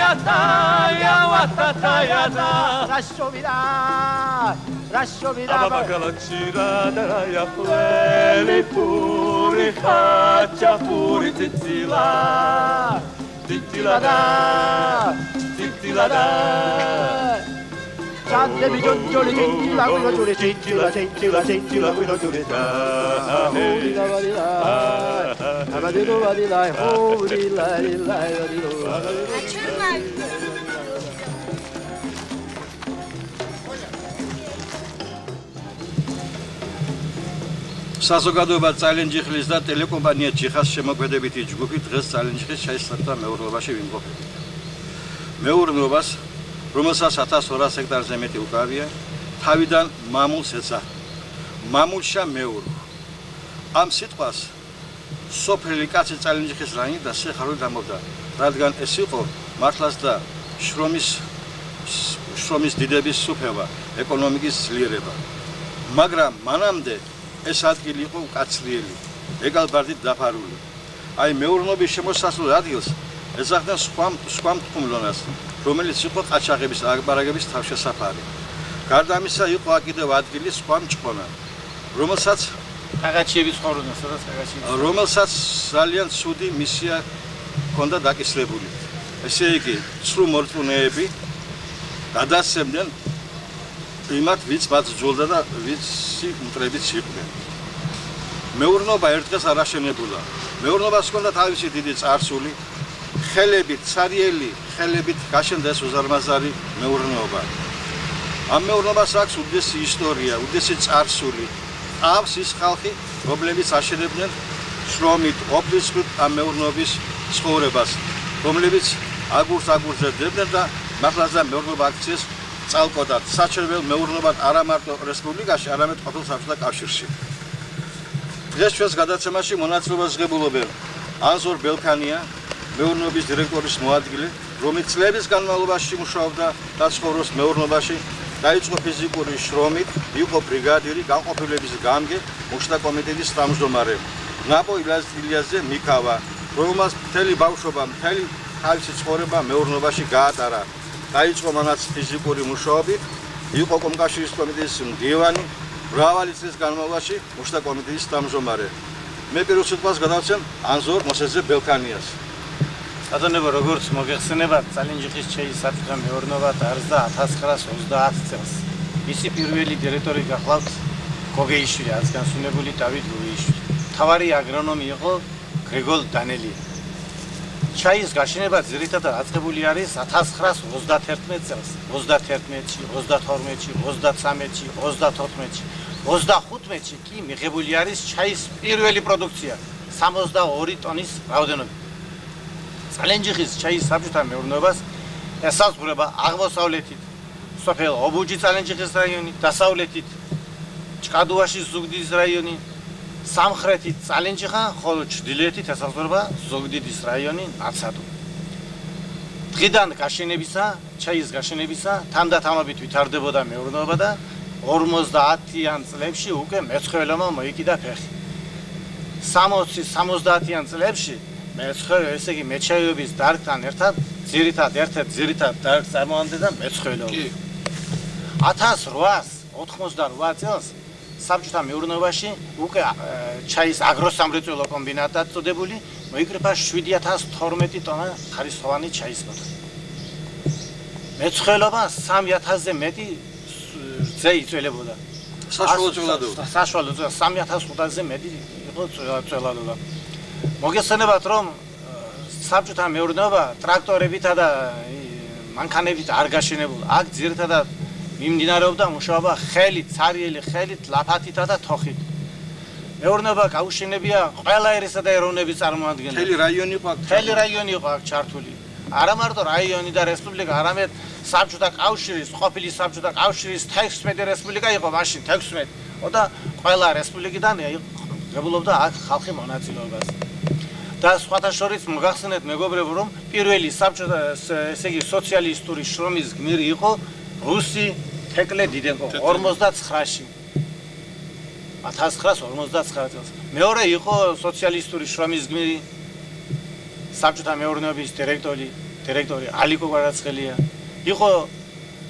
Watataya Rashomida Abakalachirada Yafueli Puri Hacha Puri Titilada Chante bijon joli chintila guino joli chintila guino joli holy la abadido badila holy la abadido საზოგადოება წალენჯიხლის და ტელეკომპანია ჯიხას შემოქმედებითი ჯგუფი დღეს წალენჯიხის ჩაისწრაფდა მეურნეობაში ვიმყოფებით. მეურნეობას, რომელსაც 1200 ჰექტარზე მეტი უკავია, თავიდან მამულს ეცა. მამულშა მეურნე. ამ სიტყვას სოფელი კაცი წალენჯიხის რაიონი და სიხარული დამობდა, რადგან ეს იყო მართლაც და შრომის დიდების სუფევა, ეკონომიკის ძლიერება. მაგრამ მანამდე ეს ადგილი იყო უკაცრიელი, ეგალბარდით დაფარული. აი მეურნეობის შემოსასვლელ ადგილს ეძახდნენ სხვა მტკუმლონას, რომელიც იყო ყაჩაღების აკბარაგების თავშესაფარი. გარდა ამისა იყო კიდევ ადგილი სხვა მჭყონა, რომელსაც ძალიან ცუდი მისია ჰქონდა დაკისრებული. ესე იგი, ცრუ მორწმუნეები გადასცემდნენ იმათ ვიც მათ ძულდა და ვიცი მტრებიც იყვნენ. მეურნეობა ერთ დღეს არ აშენებულა. მეურნეობას ჰქონდა თავისი დიდი წარსული, ხელებით, ცარიელი ხელებით გაშენდა ეს უზარმაზარი მეურნეობა. ამ მეურნეობას აქვს უდიდესი ისტორია, უდიდესი წარსული. აქვს ის ხალხი, რომლებიც აშენებდნენ შრომით, ოფლისხმით ამ მეურნეობის ცხოვრებას, რომლებიც აგურს-აგურზე დებდნენ და მართლაც და მეურნეობა აქციეს წალკოდათ საჩერველ მეურნეობად არა მარტო რესპუბლიკაში, არამედ ყოფილ საბჭოთა კავშირში. დღეს ჩვენს გადაცემაში მონაწილეობას ღებულობენ ანზორ ბელქანია, მეურნეობის დირექტორის მოადგილე, რომელიც წლების განმავლობაში მუშაობდა და ცხოვრობს მეურნეობაში, დაიწყო ფიზიკური შრომით, იყო ბრიგადირი, განყოფილების გამგე, მუშთა კომიტეტის თავმჯდომარე. ნაპო ილიაზე მიქავა, რომელმაც მთელი ბავშვობა, მთელი თავისი ცხოვრება მეურნეობაში გაატარა. დაიწყო მანაც ფიზიკური მუშაობით, იყო კომკავშირის კომიტეტის მდივანი, მრავალი წლის განმავლობაში მუშთა კომიტეტის თავმჯდომარე. მე პირველ სიტყვას გადავცემ ანზორ მოსეზე ბელქანიას. ბატონებო, როგორც მოგეხსენებათ, წალენჯიხის ჩაისაფრთხა მეურნეობა დაარსდა 1930 წელს. მისი პირველი დირექტორი გახლავთ გოგეიშვილი, არც განსუნებული დავით გოგეიშვილი. მთავარი აგრონომი იყო გრიგოლ დანელი. ჩაის გაშენება ძირითადად აწყებული არის 1931 წელს, 31-ში, 32-ში, 33-ში, 34-ში, 35-ში კი მიღებული არის ჩაის პირველი პროდუქცია 62 ტონის რაოდენობით. წალენჯიხის ჩაის საბჭოთა მეურნეობას ესაზღვრება აღმოსავლეთით სოფელ ობუჯი წალენჯიხის რაიონი, დასავლეთით ჭკადუაშის ზუგდიდის რაიონი, სამხრეთით წალენჯიხა, ხოლო ჩრდილოეთით ესაზღვრება ზუგდიდის რაიონი, ნაცადუ. დღიდან გაშენებისა, ჩაის გაშენებისა თანდათანობით ვითარდებოდა მეურნეობა და 50-იან წლებში უკვე მეცხოველეობა მოიკიდა ფეხი. 60-70-იან წლებში ესე იგი მეჩაიეობის დარგთან ერთად ძირითად დარგს წარმოადგენდა მეცხოველეობა. 1888 წელს საბჭოთა მეურნეობაში უკვე ჩაის აგროსამრეწველო კომბინატად წოდებული მოიკრიფა 7012 ტონა ხარისხოვანი ჩაის მოდელი. მეცხოველეობა 3000-ზე მეტი ზე იწველებოდა. საშუალო წველადობა. საშუალო 3500-ზე მეტი იყო წველადობა. მოგესწრებათ, რომ საბჭოთა მეურნეობა ტრაქტორებითა და მანქანებით არ გაშენებულა. აქ ძირითადად მიმდინარეობდა მუშაობა ხელით, ცარიელი ხელით, ლაფათითა და თოხით. მეურნეობა გაუშენებია ყველა ერისა და ეროვნების წარმოადგენლები. მთელი რაიონი იყო აქ ჩართული. არა მარტო რაიონი და რესპუბლიკა, არამედ საბჭოთა კავშირის, ყოფილი საბჭოთა კავშირის 16 რესპუბლიკა იყო მაშინ 16 და ყველა რესპუბლიკიდან ღებულობდა აქ ხალხი მონაწილეობას. და სხვათა შორის მოგახსენეთ მეგობრებო, რომ პირველი საბჭოთა ესე იგი სოციალისტური შრომის გმირი იყო რუსი თეკლე დიდენკო 59-ში. 1959 წელს. მეორე იყო სოციალისტური შრომის გმირი საბჭოთა მეურნეობის დირექტორი ალიკო გვარაცხელია, იყო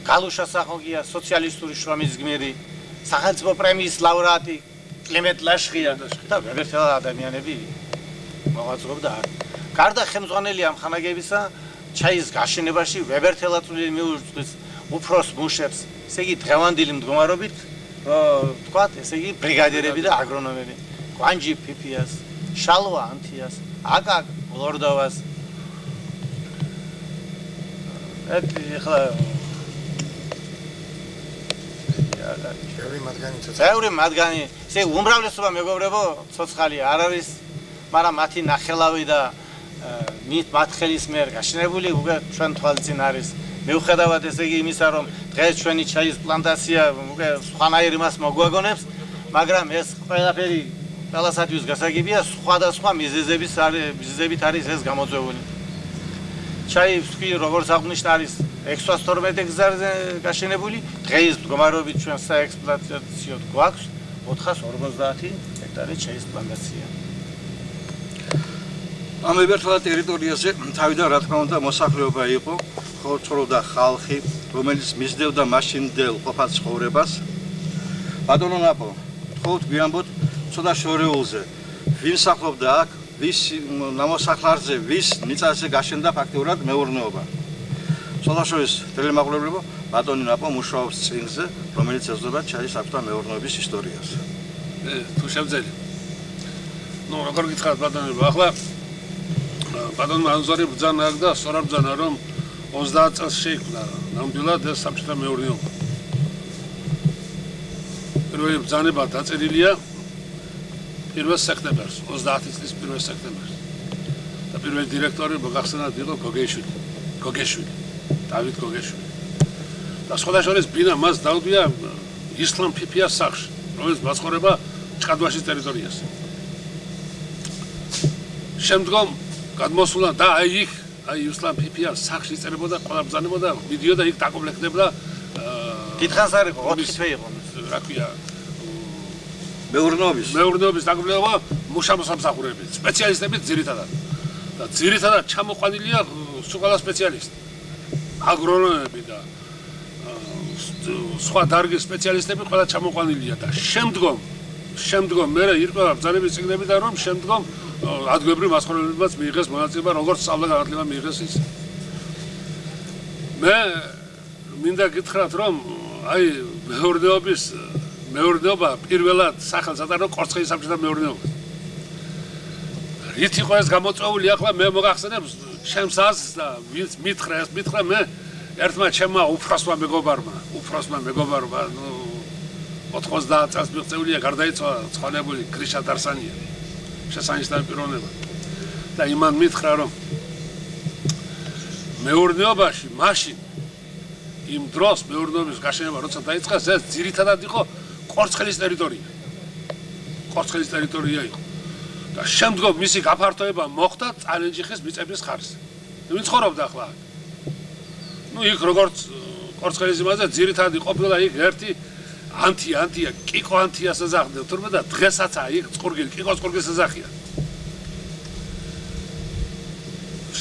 გალუშა სახოგია, სოციალისტური შრომის გმირი, სახელმწიფო პრემიის ლაურეატი კლიმენტ ლაშხია და ვებერთელა ადამიანები მოღვაწეობდა. გარდა ხელმძღვანელი ამ ხანაგებისა, ჩაის გაშენებაში ვებერთელაწული მიუძღვის უფროს მუშებს, ესე იგი დღევანდელი მდგომარეობით, ვთქვათ, ესე იგი ბრიგადირები და აგრონომები, კვანჯი ფიფიას, შალვა ანთიას, აკაკ ლორდოვას. ეხლა წევრი მათგანი, ესე უმრავლესობა მეგობრებო, ცოცხალი არ არის, მაგრამ მათი ნახელავი და მათ ხელის მიერ გაშენებული უკვე ჩვენ თვალწინ არის. მიუხედავად ესე იგი იმისა, რომ დღეს ჩვენი ჩაის პლანტაცია უკვე სხვანაირ იმას მოგვაგონებს, მაგრამ ეს ყველაფერი ყველასათვის გასაგებია, სხვადასხვა მიზეზებით არის ეს გამოწვეული. ჩაის კი როგორც აღნიშნა არის 612 გზაზე გაშენებული, დღეს მდგომარეობით ჩვენ საექსპლუატაციოდ გვაქვს 450 ჰექტარი ჩაის პლანტაცია. ამ ვებერთელა ტერიტორიაზე თავიდან რა თქმა უნდა მოსახლეობა იყო, ხო ცხოვრობდა ხალხი, რომელიც მისდევდა მაშინდელ ყოფած ცხოვრებას. ბატონო ნაპო, თხოვთ გვიამბოთ ცოტა შორეულზე, ვინ სახლობდა აქ, ვის ნამოსახლარზე, ვის მიწაზე გაშენდა ფაქტიურად მეურნეობა. სოლაშოვის ტელემაყურებლებო, ბატონი ნაპო მუშაობს წიგნზე, რომელიც ეძღვნება ჩაის აფთა მეურნეობის ისტორიას. თუ შევძელი. როგორ გითხართ ბატონებო, ახლა ბატონმა ანზარი ბრძანა აქვს და სწორად ბრძანა, რომ 30 წელს შეიქმნა ნამდვილად ეს საბჭოთა მეურნეობა. პირველი ბრძანება დაწერილია 1 სექტემბერს, 30 წლის 1 სექტემბერს. და პირველი დირექტორი მოგახსენათ იყო გოგეშვილი, დავით გოგეშვილი. და სხვადასხვა ბინა მას დაუდვია ისლამ ფიფიას სახლში, რომელიც მაცხოვრება ჭკადვაშის ტერიტორიაზე. შემდგომ გადმოსულა და აი ისლამ ფიფიას სახლში წერებოდა, ყველა ბრძანებოდა, მიდიოდა იქ დაკომპლექტებდა. კითხავს არ იყო, 4 თვე იყო. რა ქვია? მეურნეობის დაკომპლექტება მუშა-მოსამსახურეები, სპეციალისტები ძირითადად. და ძირითადად ჩამოყვანილია ყველა სპეციალისტი. აგრონომები და სხვა დარგის სპეციალისტები ყველა ჩამოყვანილია და შემდგომ მე ირკვევა ბრძანების წიგნებიდან, რომ შემდგომ ადგილობრივ მასწავლებლებმაც მიიღეს მონაწილეობა, როგორც სწავლა-განათლება მიიღეს ის. მე მინდა გითხრათ, რომ აი მეურნეობა პირველად სახელს ატარო კორცხელის საბჭოთა მეურნეობას. რით იყო ეს გამოწვეული, ახლა მე მოგახსენებს ჩემს აზრს და ვინც მითხრა მე ერთმა ჩემმა უფროსმა მეგობარმა 90 წელს მიღწეულია, გარდაიცვალა ცხონებული გრიშა დარსანია. შესანიშნავი პიროვნება. და იმან მითხრა, რომ მეურნეობაში მაშინ იმ დროს მეურნეობის გაშენება როცა დაიწყეს, ეს ძირითადად იყო კორცხელის ტერიტორია იყო. და შემდგომ მისი გაფართოება მოხდა წალენჯიხის მიწების ხარჯზე. ვინ ცხოვრობდა ახლა? იქ როგორც კორცხელის იმაზე ძირითადად ყოფილა იქ ერთი ანთია, კიკო ანთიას ეძახდნენ, თურმე და დღესაც იქ წყურგილი, კიკოს წყურგილის ეძახიან.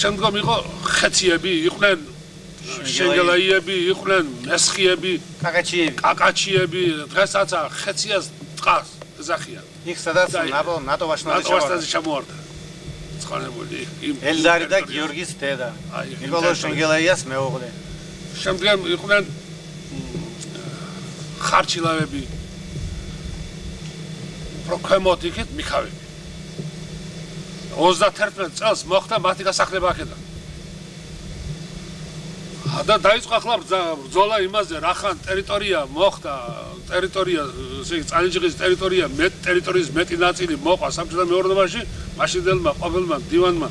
შემდგომ იყო ხეციები, იყვნენ შენგელაიები, იყვნენ მესხიები, კაკაჩიები, დღესაც ხეციას დგას ეძახიან. იქ სადაც ნატო-ვაშნაძე ჩამოვარდა. ცხონებული ელდარი და გიორგის დედა. ნიკოლო შენგელაიას მეუღლე. შემდგომ იყვნენ ხარჩილავები, პროქვემოთ იქით მიქავები. 31 წელს მოხდა მათი გასახლება აქედან. და დაიწყო ახლა ბრძოლა იმაზე, რახან ტერიტორია მოხდა, წალენჯიხის ტერიტორიის მეტი ნაწილი მოყვა საბჭოთა მეურნეობაში, მაშინდელმა ყოფილმა მდივანმა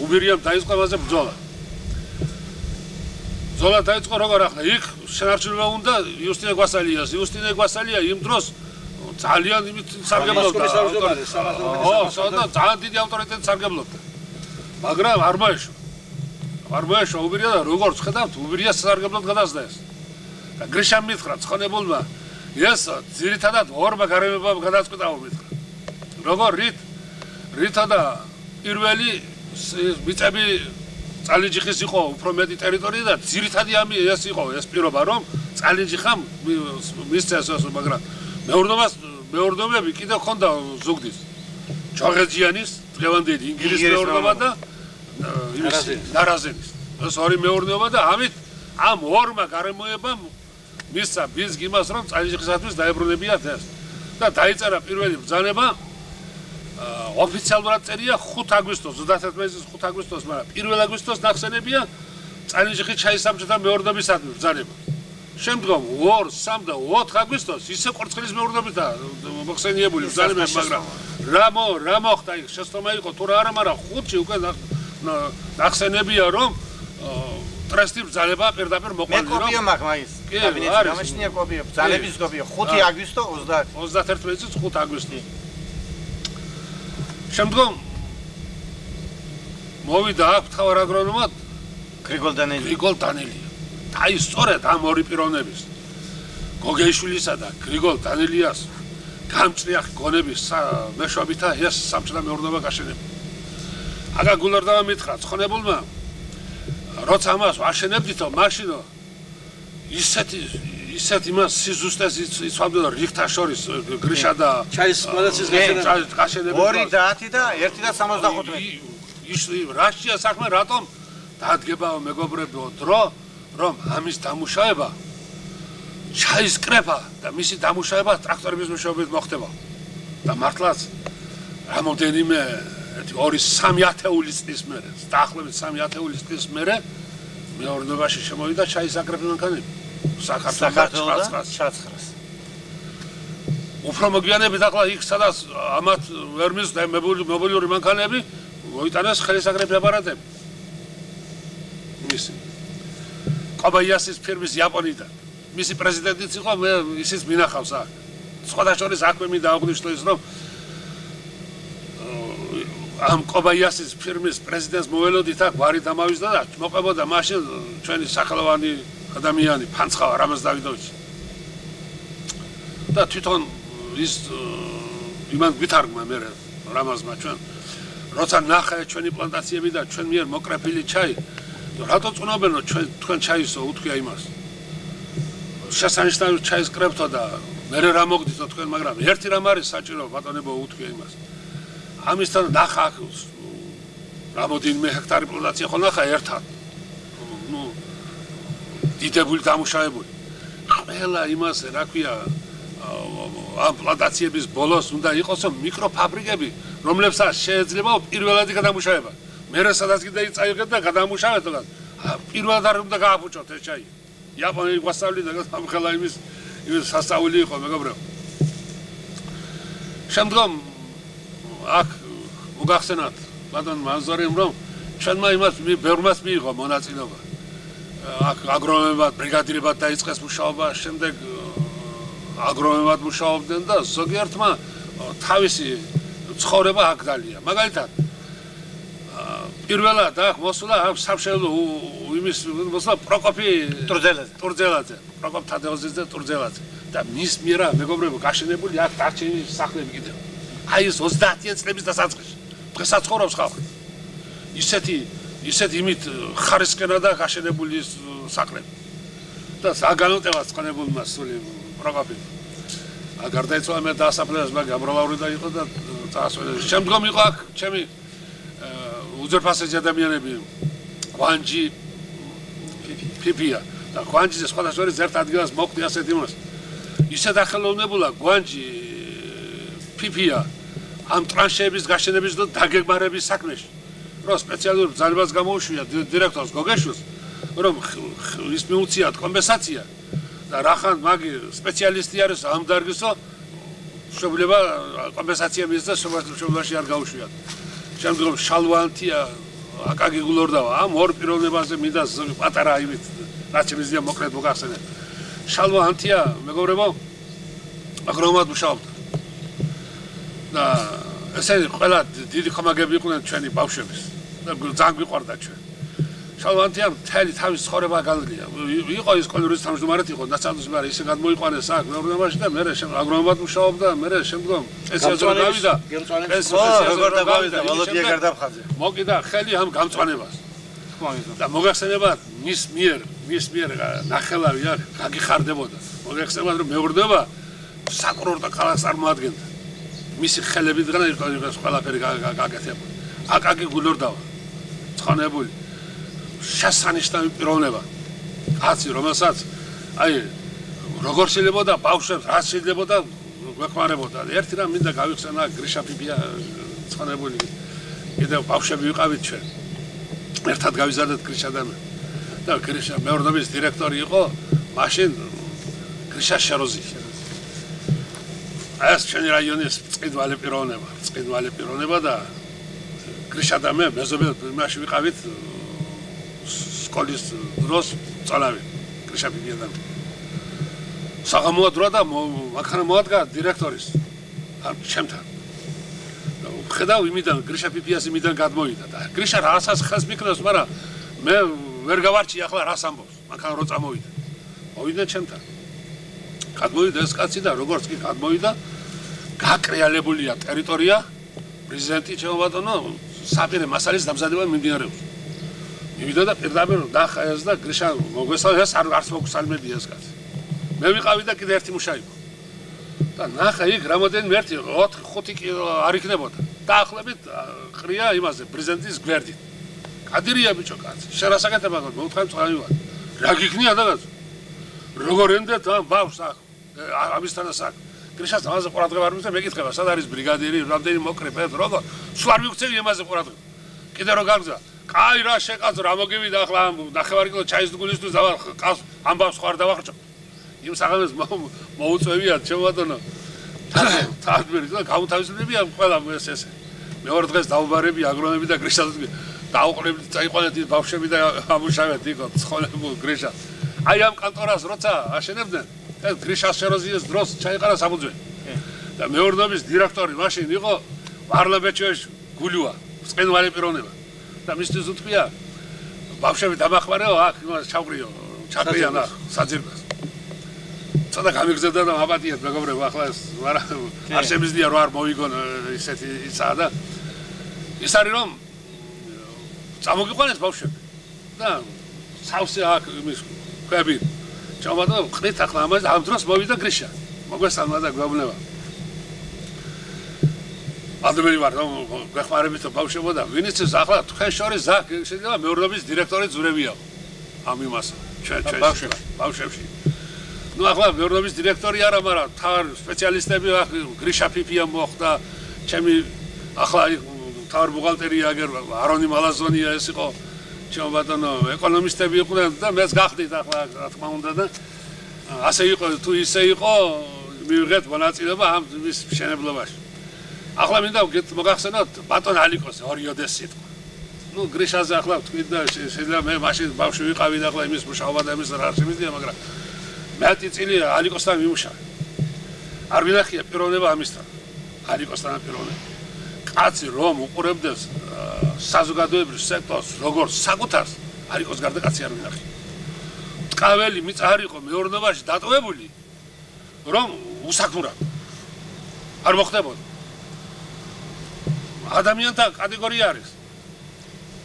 უბირიამ დაიწყო ამაზე ბრძოლა. ბრძოლა დაიწყო როგორ ახლა იქ შენარჩუნება უნდა იუსტინე გვასალია იმ დროს ძალიან სარგებლობდა. ძალიან დიდი ავტორიტეტი სარგებლობდა. მაგრამ არ მოეშვა უბირია და როგორც ხედავთ, უბირიას სარგებლოდ გადასდა ეს. და გრიშამ მითხრა ცხონებულმა, ეს ძირითადად ორმა გარემოებამ გადაწყვიტა მითხრა. როგორ რითა და პირველი მიწები წალინჯიხის იყო უფრო მეტი ტერიტორია და ძირითადი ეს იყო ეს პირობა რომ წალინჯიხამ მისცა ეს მაგრამ მეურნეობები კიდევ ხონდა ზუგდის ჯოღეჯიანის დღევანდელი ინგლისის მეურნეობა და ნარაზენის ეს ორი მეურნეობა და ამით ამ ორმა გარემოებამ მისცა ბიზნეს იმას რომ წალინჯიხისათვის დაებრუნებიათ ეს და დაიწერა პირველი ბრძანება ოფიციალურად წერია 5 აგვისტოს 31 წლის 5 აგვისტოს მაგრამ 1 აგვისტოს ნახსენებია წალინჯიხის ჩაის საბჭოთა მეურნეობისადმი ბრძანება შემდგომ 2, 3 და 4 აგვისტოს ისე კვერცხლის მეურნეობით და მოხსენიებული ბრძანებები მაგრამ რა მოხდა იქ შეცდომა იყო თუ რა არა მაგრამ 5-ში უკვე ნახსენებია რომ ტრესტი ბრძანება პირდაპირ მოყვანილი რომ კოპია მაქვს მაგის კაბინეტში გამაშინია კოპია ბრძანების კოპია 5 აგვისტო 31 წლის 5 აგვისტო შემდგომ მოვიდა აქ მთავარ აგრონომად გრიგოლ დანელია აი სწორედ ამ ორი პიროვნების გოგეიშვილისა და გრიგოლ დანელიას გამჭრიახი გონების მეშვეობითა ეს საბჭოთა მეურნეობა გაშენებდა აგა გულარდავა მითხრა ცხონებულმა როცა ამას ვაშენებდითო მაშინო ისეთ იმას სიზუსტეს იცვამდა რიხთა შორის გრიშა და ჩაის ყველაცის გაშენები 2 და 10 და 1 და 75 ის რაშია საქმე რატომ დადგებაო მეგობრებო დრო რომ ამის დამუშავება ჩაისკრება და მისი დამუშავება ტრაქტორების მეშვეობით მოხდება და მართლაც რამოდენიმე 2-3 ათეული წლის მერე დაახლოებით 3 ათეული წლის მერე მეურნეობაში შემოვიდა ჩაისაკრები მანქანები საქართველოს ჩაცხრას უფრო მოგვიანებით ახლა იქ სადაც ამათ ვერ მისდა მობილური მანქანები მოიტანეს ხელისაკრები აპარატები მისი კობაიასის ფირმის იაპონიიდან მისი პრეზიდენტიც იყო მე ისიც მინახავს აქ სხვათა შორის აქვე მინდა აღვნიშნო ის რომ ამ კობაიასის ფირმის პრეზიდენტს მოველოდით აქ ვარი დამავიზდა და მოყვებოდა მაშინ ჩვენი სახელოვანი ადამიანი ფანცხავა რამაზ დავიდოვიჩი და თვითონ ის იმან გვითარგმნა მე რამაზმა ჩვენ როცა ნახა ჩვენი პლანტაციები და ჩვენ მიერ მოკრეფილი ჩაი რატო წუნებენო თქვენ ჩაისო უთქვია იმას შესანიშნავი ჩაის კრებთო და მე რა მოგდითო თქვენ მაგრამ ერთი რამ არის საჭირო ბატონებო უთქვია იმას ამისთან ნახა რამოდენიმე ჰექტარი პლანტაცია ხო ნახა ერთად ნუ დიდებული დამუშავებული ყველა იმას რა ქვია ამ პლანტაციების ბოლოს უნდა იყოს მიკროფაბრიკები რომლებსაც შეიძლება პირველადი გადამუშავება მერე სადაც კიდე წაიღეთ და გადამუშავეთ და პირველად არ უნდა გააფუჭოთ ეს ჩაი იაპონელი გვასწავლიდა და ამხელა იმის სასწაული იყო მეგობრებო შემდგომ აქ მოგახსენათ ბატონ მანზორემ რომ ჩვენმა იმას ბევრმას მიიღო მონაწილეობა აქ აგრონომებად ბრიგადირებად დაიწყეს მუშაობა შემდეგ აგრონომებად მუშაობდნენ და ზოგიერთმა თავისი ცხოვრება აქ დალია მაგალითად პირველად აქ მოსულა სამშენებლო იმის მოსულა პროკოფი ტურძელაძე პროკოფ თადეოზიძე ტურძელაძე და მის მიერა მეგობრებო გაშენებული აქ დარჩენილი სახლები კიდევ აი ეს 30 წლების დასაწყისში დღესაც ცხოვრობს ხალხი ისეთი იმით ხარისკენადა გაშენებული სახლები და საგანოტევას ყანებულმა სული პროკოფი გარდაიცვალა მე დაასაფლავეს მაგრამ გამრავლური და იყო და წაასვენეს შემდგომ იყო აქ ჩემი უძერფასეჯი ადამიანები კვანჯი ფიფია და კვანჯის სხვადასხვა შორის ერთ ადგილას მოხვდი ასეთ იმას ისე დახელოვნებულა კვანჯი ფიფია ამ ტრანშეების გაშენების და დაგეგმარების საქმეში რომ სპეციალურ ბრძანებას გამოუშვია დირექტორს გოგეშვილს რომ ის მიუციათ კომპენსაცია და რახან მაგი სპეციალისტი არის ამ დარგისო შეიძლება კომპენსაცია მისცა შემდგომში არ გაუშვიათ შემდგომ შალვანთია აკაგი გულორდავა ამ ორ პიროვნებაზე მინდა პატარა იმით რაც შემიძლია მოკლედ მოგახსენებ შალვანთია მეგობრებო აგრონომად მუშაობდა და ესე ყველა დიდი ხომაგები იყვნენ ჩვენი ბავშვების და ძალიან გვიყვარდა ჩვენ შალვანთია მთელი თავის ცხოვრება გალდია იყო ის კოლეჯის თავმჯდომარედ იყო ნაცადოს მაგრამ ისე გადმოიყვანეს აქ მეურნეობაში და მე აგრონომად მუშაობდა მე შემდგომ პენსიაზე გავიდა როგორ დაგავიდა ვალოდია გარდამხაძე მოკიდა ხელი ამ გამწვანებას თქმა უნდა. და მოგახსენებათ მის მიერ ნახელავი აქ გაგიხარდებოდა. მოგახსენებათ რომ მეურნეობა საკურორტო ქალაქს წარმოადგენდა. მისი ხელებიდან იყო ყველაფერი გაკეთებული. აკაკი გულორდავა. ცხონებული. შესანიშნავი პიროვნება. კაცი რომელსაც აი როგორ შეიძლება ბავშვებს რაც შეიძლება გვეყარებოდა. ერთი რამ მინდა გავიხსენა გრიშა პიპია ცხონებული. კიდევ ბავშვები ვიყავით ჩვენ. ერთად გავიზარდეთ გრიშა და მე. და გრიშა მეურნეობის დირექტორი იყო მაშინ გრიშა შეროზი. ეს ჩვენი რაიონის წყიდვალი პიროვნება და გრიშა და მე მეზობელ მაშინ ვიყავით სკოლის დროს წალავი გრიშა პიპია და საღამოა დრო და მანქანა მოადგა დირექტორის ჩემთან. ხედავ იმიდან გრიშა პიპიას იმიდან გადმოვიდა და გრიშა რასაც ხეს მიქნევს, მაგრამ მე ვერ გავარჩი ახლა რას ამბობს. მანქანა რო წამოვიდა. მოვიდა ჩემთან. გადმოვიდა ეს კაცი და როგორც კი გადმოვიდა, გაკრიალებულია ტერიტორია, პრეზიდენტი ჩემო ბატონო, საპირე მასალის დამზადება მიმდინარეობს. მივიდა და პირდაპირ ნახა ეს და გრიშა მოგვესალმება, ეს არც მოგესალმებია ეს კაცი. მე ვიყავი და კიდე ერთი მუშა იყო. და ნახა იქ რამოდენიმე 4-5 კილო არ იქნებოდა. დაახლოებით ყრია იმაზე პრეზიდენტის გვერდით. კადირია ბიჭო კაცი. შენ რა საკეთებ ახლა? მეუთხარ წავივა. რა გიქნია დაგაც? როგორ ენდეთ ამ ბავშვს აქ? ამისთანაც აქ. გრიშას ამაზე ყურადღება არ მისცემ, მეკითხება, სად არის ბრიგადირი, რამდენი მოკრიფეთ, როგორ? სულ არ მივქცევი ამაზე ყურადღება. კიდე რო გაგზა. კაი რა შეყაზო, რა მოგივიდა ახლა ამ 9 კილო ჩაის გულისთვის დავა ყავს ამბავს ხარ დავახრჭო. იმ საღამოს მოუწევიათ ჩემო ბატონო. თარგმნები და გაუთავისუფლებია ყველა ეს. მეორე დღეს დაუბარები აგრონომები და გრიშას დაუყრებით წაიყვანეთ ის ბავშვები და ამუშავეთ იქ ცხონებულ გრიშას. აი ამ კანტორას როცა აშენებდნენ, ეს გრიშას შეროზიეს დროს ჩაიყარა საფუძველი. და მეურნეობის დირექტორი მაშინ იყო ვარლაბეჩოშ გულუა, წყენვარი პიროვნება. და მისთვის უთქვია ბავშვები დამახმარეო აქ ჩავყრიო, ჩაყრიან აქ საძირკველს. ცოტა გამიგზავნა და აპატიეთ მეგობრებო ახლა ეს მაგრამ არ შემიძლია რომ არ მოვიგონ ისეთი ისა და ის არის რომ წამოგიყვანეს ბავშვები და სავსე აქ იმის ხვები ჩავადა ყრით ახლა ამას ამ დროს მოვიდა გრიშა მოგვესალმა და გვეუბნება ადმერი ვარ რომ გახმარებით ბავშვებო და ვინც ის ახლა თქვენ შორის ზაკ შეიძლება მეურნეობის დირექტორი ძურებია ამ იმას ჩვენ ბავშვებში ну ახლა მეურნეობის დირექტორი არა, მაგრამ თავარ სპეციალისტები გრიშა პიპია მოხდა, ჩემი ახლა თავარ ბუღალტერია აგერ არონი მალაზონია ეს იყო, ჩემო ბატონო, ეკონომისტები იყვნენ და მეც გახდით ახლა რა თქმა უნდა და ასე იყო თუ ისე იყო, მივიღეთ მონაწილეობა ამ ის მშენებლობაში. ახლა მინდა მოგახსენოთ ბატონ ალიკოს ორიოდეს სიტყვა. ну გრიშაზე ახლა თქვით და შეიძლება მე მაშინ ბავშვი ვიყავი და ახლა იმის მუშაობა და იმის რა შემიძლია, მაგრამ მეათი წილი ალიკოსთან მიმუშავე. არ მინახია პიროვნება ამისთან. ალიკოსთან პიროვნება. კაცი რომ უყურებდეს საზოგადოებრივ სექტორს, როგორც საკუთარს, ალიკოს გარდა კაცი არ მინახია. ტყაველი მიწა არ იყო მეურნეობაში დატოვებული, რომ უსაქმურა. არ მოხდებოდა. ადამიანთა კატეგორია არის.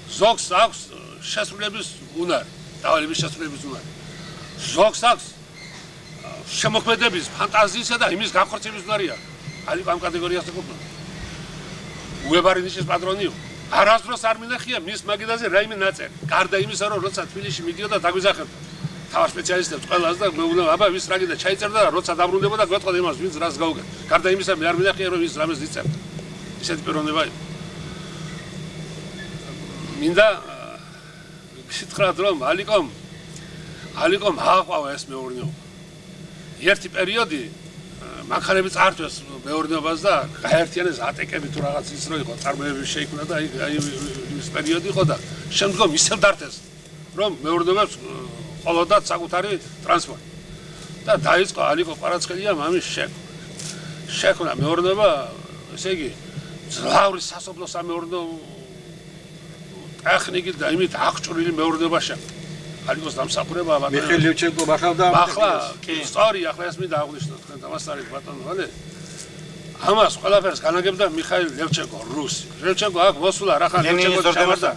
ზოგს აქვს შესრულების უნარი, დავალების შესრულების უნარი. ზოგს აქვს შემოქმედების ფანტაზიისა და იმის განხორციელების უნარი აქვს. ალიკო ამ კატეგორიას ეკუთვნება. უებარი ნიშის პატრონი იყო. არასდროს არ მინახია მის მაგიდაზე რაიმე ნაწერი. გარდა იმისა, რომ როცა თბილისში მიდიოდა დაგვიზახებდა. თავარ სპეციალისტებს ყველას და მეუბნება, აბა ვის რა გინდა ჩაიწერდა და როცა დაბრუნდებოდა გვეტყოდა იმას, ვინც რას გავუკეთ. გარდა იმისა მე არ მინახია, რომ ის რამეს იწერდა. ისეთი პიროვნება იყო. მინდა გითხრათ, რომ ალიკომ ააყვავა ეს მეურნეობა. ერთი პერიოდი მანქანები წარწვეს მეურნეობას და გაერთიანეს ატეკები თუ რაღაც ის რო იყო წარმოებები შეიქმნა და აი ის პერიოდი იყო და შემდგომ ისევ დარტეს რომ მეურნეობას ყოლოდა საკუთარი ტრანსპორტი და დაიწყო ალიკო ყვარაცხელია მამის შექმნა მეურნეობა ესე იგი ძლავრი სასოფლო სამეურნეო ტექნიკით და იმით აღჭურვილი მეურნეობა შექმნა ალიკოს დამსახურება ბატონო მიხეილ ლევჩენკო მახავდა ახლა სწორი ახლა ეს მინდა აღვნიშნოთ თქვენ დამასწარეთ ბატონო ვალე ამას ყველაფერს განაგებდა მიხეილ ლევჩენკო რუსი ლევჩენკო აქ მოსულა რა ხან ლევჩენკო ჩავარდა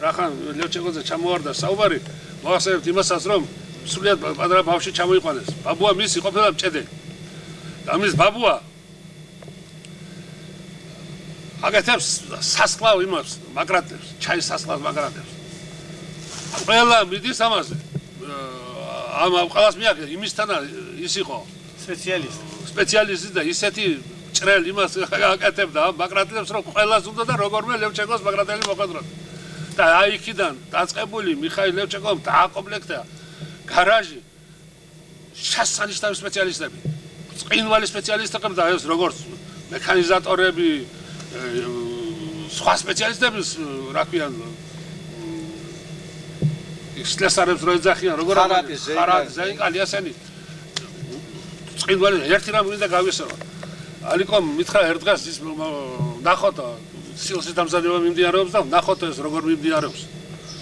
რახან ლევჩენკოზე ჩამოვარდა საუბარი, მოახსენებთ იმასაც, რომ სულიად პატარა ბავშვი ჩამოიყვანეს. ბაბუა მისი ყოფილა მჭედელი. და მის ბაბუა აგეთებს სასკლავ იმას მაგრატებს, ჩაის სასკლავს მაგრატებს. ყველა მიდის ამაზე. ამ ყველას მიაკეთე, იმისთან ის იყო სპეციალისტი და ისეთი ჭრელ იმას აკეთებდა ამ მაგრატებს, რომ ყველას უნდა და როგორმე ლევჩენკოს მაგრატელი მოხდროს. და აი იქიდან დაწყებული მიხაილ ლევჩენკომ დააკომპლექტა გარაჟი შესანიშნავი სპეციალისტები. წინვალი სპეციალისტები და ეს როგორც მექანიზატორები, სხვა სპეციალისტების რა ქვიან სლესარებს რო ეძახიან როგორ ხარატზე იკალიასენი წინვალი ერთი რამ უნდა გავისწრო. ალიკომ მითხრა ერთ დღეს ის ნახოთ სილოსის დამზადება მიმდინარეობს და ნახოთ ეს როგორ მიმდინარეობს.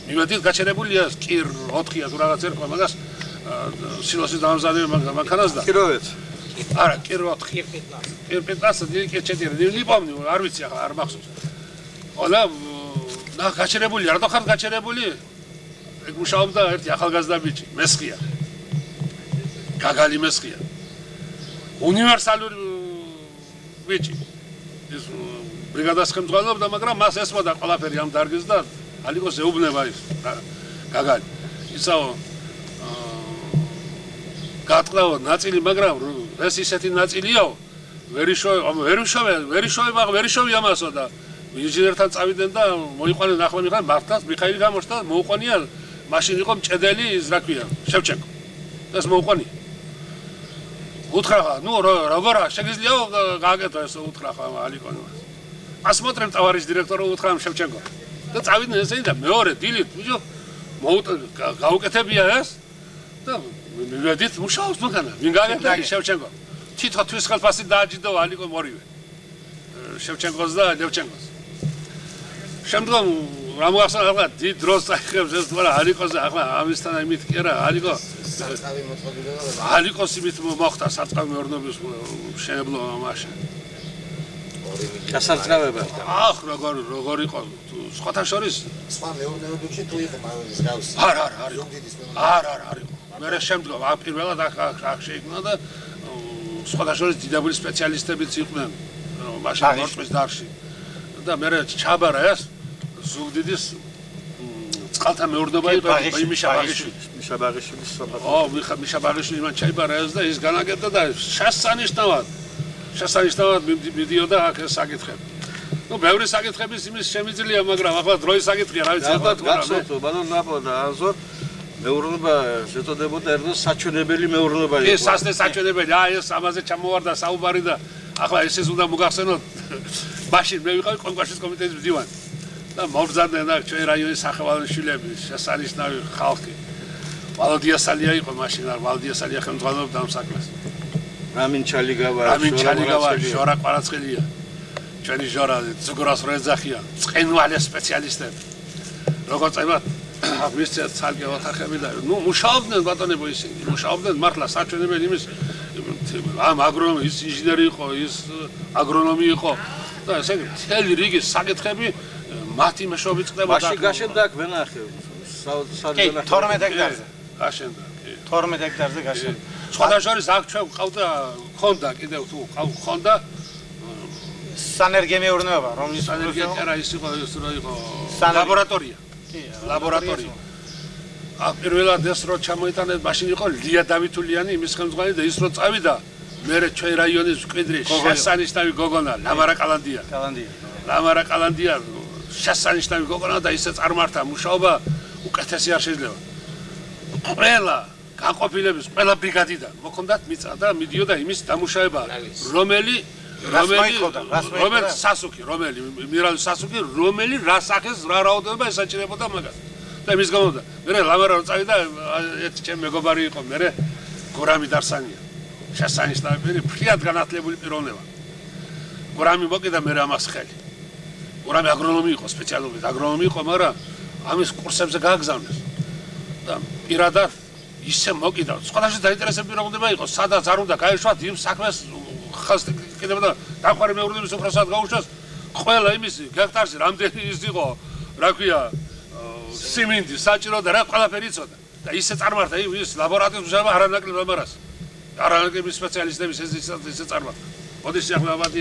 მივედით გაჩერებულია კირ 4-ია თუ რაღაც ერქვა მაგას სილოსის დამზადება მანქანას და კიროვეთ არა კირ 4 კირ 15 კირ 4 ლიპომნი არ ვიცი ახლა არ მახსოვს. ყველა გაჩერებულია რატო ხარ გაჩერებული? ეგ მუშაობდა ერთი ახალგაზრდა ბიჭი მესხია გაგალი მესხია უნივერსალური ბიჭი ის ბრიგადას ხელმძღვანელობდა მაგრამ მას ესმოდა ყველაფერი ამ დარგის და ალიკოს ეუბნება ის გაგალი ისაო გატყდაო ნაწილი მაგრამ ეს ისეთი ნაწილიაო ვერიშოვი ამასო და ინჟინერთან წავიდნენ და მოიყვანენ ახლა მიხარ მართლაც მიხაილი გამოჩნდა მოუყვანია მაშინ იყო მჭედელი ის რა ქვია შევჩენკო ეს მოუყვანია უთხრა ნუ როგორა შეგიძლიაო გააკეთო ეს უთხრა ხა ალიკონო ასმოტრემ ტავარის დირექტორო უთხრა შევჩენკო და წავიდნენ ესენი და მეორე დილით ბიჭო გაუკეთებია ეს და მივედით მუშაობს მაგანა ვინ გააკეთა შევჩენკო თითო თვის ხელფასი დააჯიდო ალიკონ ორივე შევჩენკოს და ლევჩენკოს შემდგომ რა მოახსნა ახლა დიდ დროს წაიღებს ეს თორე ალიკოზე ახლა ამისთან იმით კი არა ალიკო საწყავი მოწყობილი ალიკოს იმით მოხდა საწყავი მეურნეობის შეებლო მაშინ გასარწმავება ახ როგორ იყო სხვათა შორის სხვა მეურნეობებში თუ იყო მაგის გავსი არა არის მე შემდგომ პირველად აქ შეიქმნა და სხვათა შორის დიდებული სპეციალისტებიც იყვნენ მაშინ მორწმის დარში და მე ჩაბარა ეს ზუგდიდის წყალთა მეურნეობა იყო მიშა ბაღიშვილის მიშა ბაღიშვილი მან ჩაიბარა ეს და ის განაგებდა და შესანიშნავად მიდიოდა აქ ეს საკითხები. ნუ ბევრი საკითხების იმის შემიძლია, მაგრამ ახლა დროის საკითხია, რა ვიცი, ალბათ გახსოვთ, ბანონ ნაპოდა ანზორ მეურნეობა შეწოდებოდა ერთად საჩვენებელი მეურნეობა იყო. ეს საჩვენებელი, ეს ამაზე ჩამოვარდა საუბარი და ახლა ესეც უნდა მოგახსენოთ. მაშინ მე ვიყავი კონკურსის კომიტეტის მდივანი. და მოვზადდნენ აქ ჩვენი რაიონის სახევალოშვილები, შესანიშნავი ხალხი. ვალდიასალია იყო მაშინ, ვალდიასალია ხელმძღვანელობდა ამ საქმეს. რამინ ჩალიგავა, ჟორა ყვარაცხელია. ჩვენი ჟორა ზუგრას რო ეძახია, წენვალე სპეციალისტები. როგორც წებათ, მისცეთ ცალკე ოთახები და ნუ მუშაობდნენ ბატონებო ისინი, მუშაობდნენ მართლა საჩვენებელი იმის ამ აგრონომი ის ინჟინერი იყო, ის აგრონომი იყო და ესე მთელი რიგი საკითხები მათი მეშვეობით ხდება და მაშინ გაშენდა აქ ვენახე 12 ჰექტარზე გაშენდა 12 ჰექტარზე გაშენდა სხვათა შორის აქ ჩვენ ყავდა ხონდა კიდევ თუ ხონდა სანერგე მეურნეობა რომლის სანერგე ის იყო ლაბორატორია ლაბორატორია აქ პირველად ეს რო ჩამოიტანეს მაშინ იყო ლია დავითულიანი იმის ხელმძღვანელი და ის რო წავიდა მე ჩვენ რაიონის მკვიდრი შესანიშნავი გოგონა ლამარა კალანდია შესანიშნავი გოგონა და ისე წარმართა მუშაობა უკეთესი არ შეიძლება ყველა გაყოფილების ყველა ბრიგადიდან მოხდათ მიწა და მიდიოდა იმის დამუშავება რომელიც სასუკი მინერალის სასუკი რომელი რა სახეს რა რაოდენობა ესაჭირებოდა მაგას და იმის გამო და მე ლამარა რო წავიდა ერთი ჩემი მეგობარი იყო მე გურამი დარსანია შესანიშნავი ფრიად განათლებული პიროვნება გურამი მოკიდა მე ამას ხელი გურამი აგრონომი იყო სპეციალობით აგრონომი იყო მაგრამ ამის კურსებზე გააგზავნეს და პირადად ისე მოკიდა სხვადასხვა დაინტერესებული პიროვნება იყო სადაც არ უნდა გაეშვათ იმ საქმეს ხას კიდევ და დახვარი მეურნეობის უფროსად გაუშვეს ყველა იმის ჰექტარში რამდენი ის იყო რა ქვია სიმინდი, საჭირო და რა ყველაფერი იცოდა. და ისე წარმართა ის ლაბორატორიის მუშაობა არანაკლებ ამარას. არანაკლები სპეციალისტების ისე წარმართა. მოდი ახლა ვადი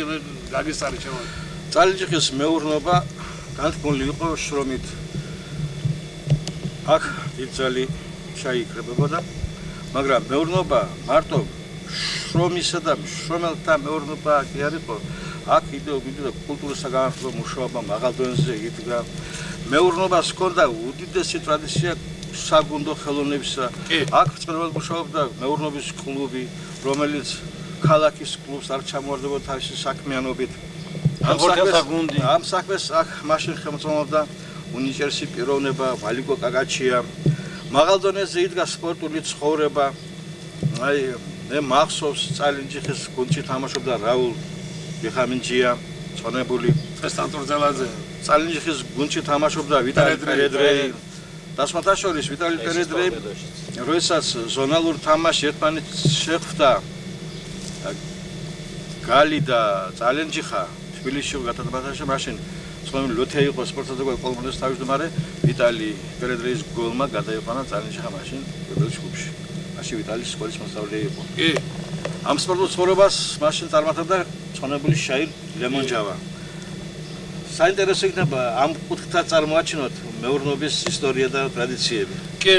გაგესწარი ჩემო. წალენჯიხის მეურნეობა განთქმული იყო შრომით. აქ ძალი შეიკრებებოდა, მაგრამ მეურნეობა მარტო შრომისა და შრომელთა მეურნეობა კი არ იყო. აქ იდეა კულტურის საგანმანათლებლო მუშაობა მაღალ დონეზე იდგა. მეურნეობას ჰქონდა უდიდესი ტრადიცია საგუნდო ხელოვნებისა. აქ ბრწყინვალედ მუშაობდა მეურნეობის კლუბი, რომელიც ქალაქის კლუბს არ ჩამოარდებოდა თავისი საქმიანობით. ამ საქმეს აქ მაშინ ხელმძღვანელობდა უნიჭერესი პიროვნება ვალიკო კაკაჩია. მაღალ დონეზე იდგა სპორტული ცხოვრება. აი მე მახსოვს წალენჯიხის გუნდში თამაშობდა რაულ ბიხამინჯია, წონებული ფესტანტურ ძალაძე. წალენჯიხის გუნდში თამაშობდა ვიტალი პერედრეი. დასმათა შორის ვიტალი პერედრეი, როდესაც ზონალურ თამაში ერთმანეთს შეხვდა გალი და წალენჯიხა თბილისში გადადმაშა მაშინ ცნობილი ლოთე იყო სპორტსა და კოლმონის თავმჯდომარე ვიტალი პერედრეის გოლმა გადაიყვანა წალენჯიხა მაშინ პირველ ჯგუფში. მაშინ ვიტალის სკოლის მასწავლებელი იყო. კი. ამ სპორტულ ცხოვრებას მაშინ წარმართავდა ცნობილი შაირ ლემონჯავა. საინტერესო იქნება ამ კუთხით წარმოაჩინოთ მეურნეობის ისტორია და ტრადიციები. კი,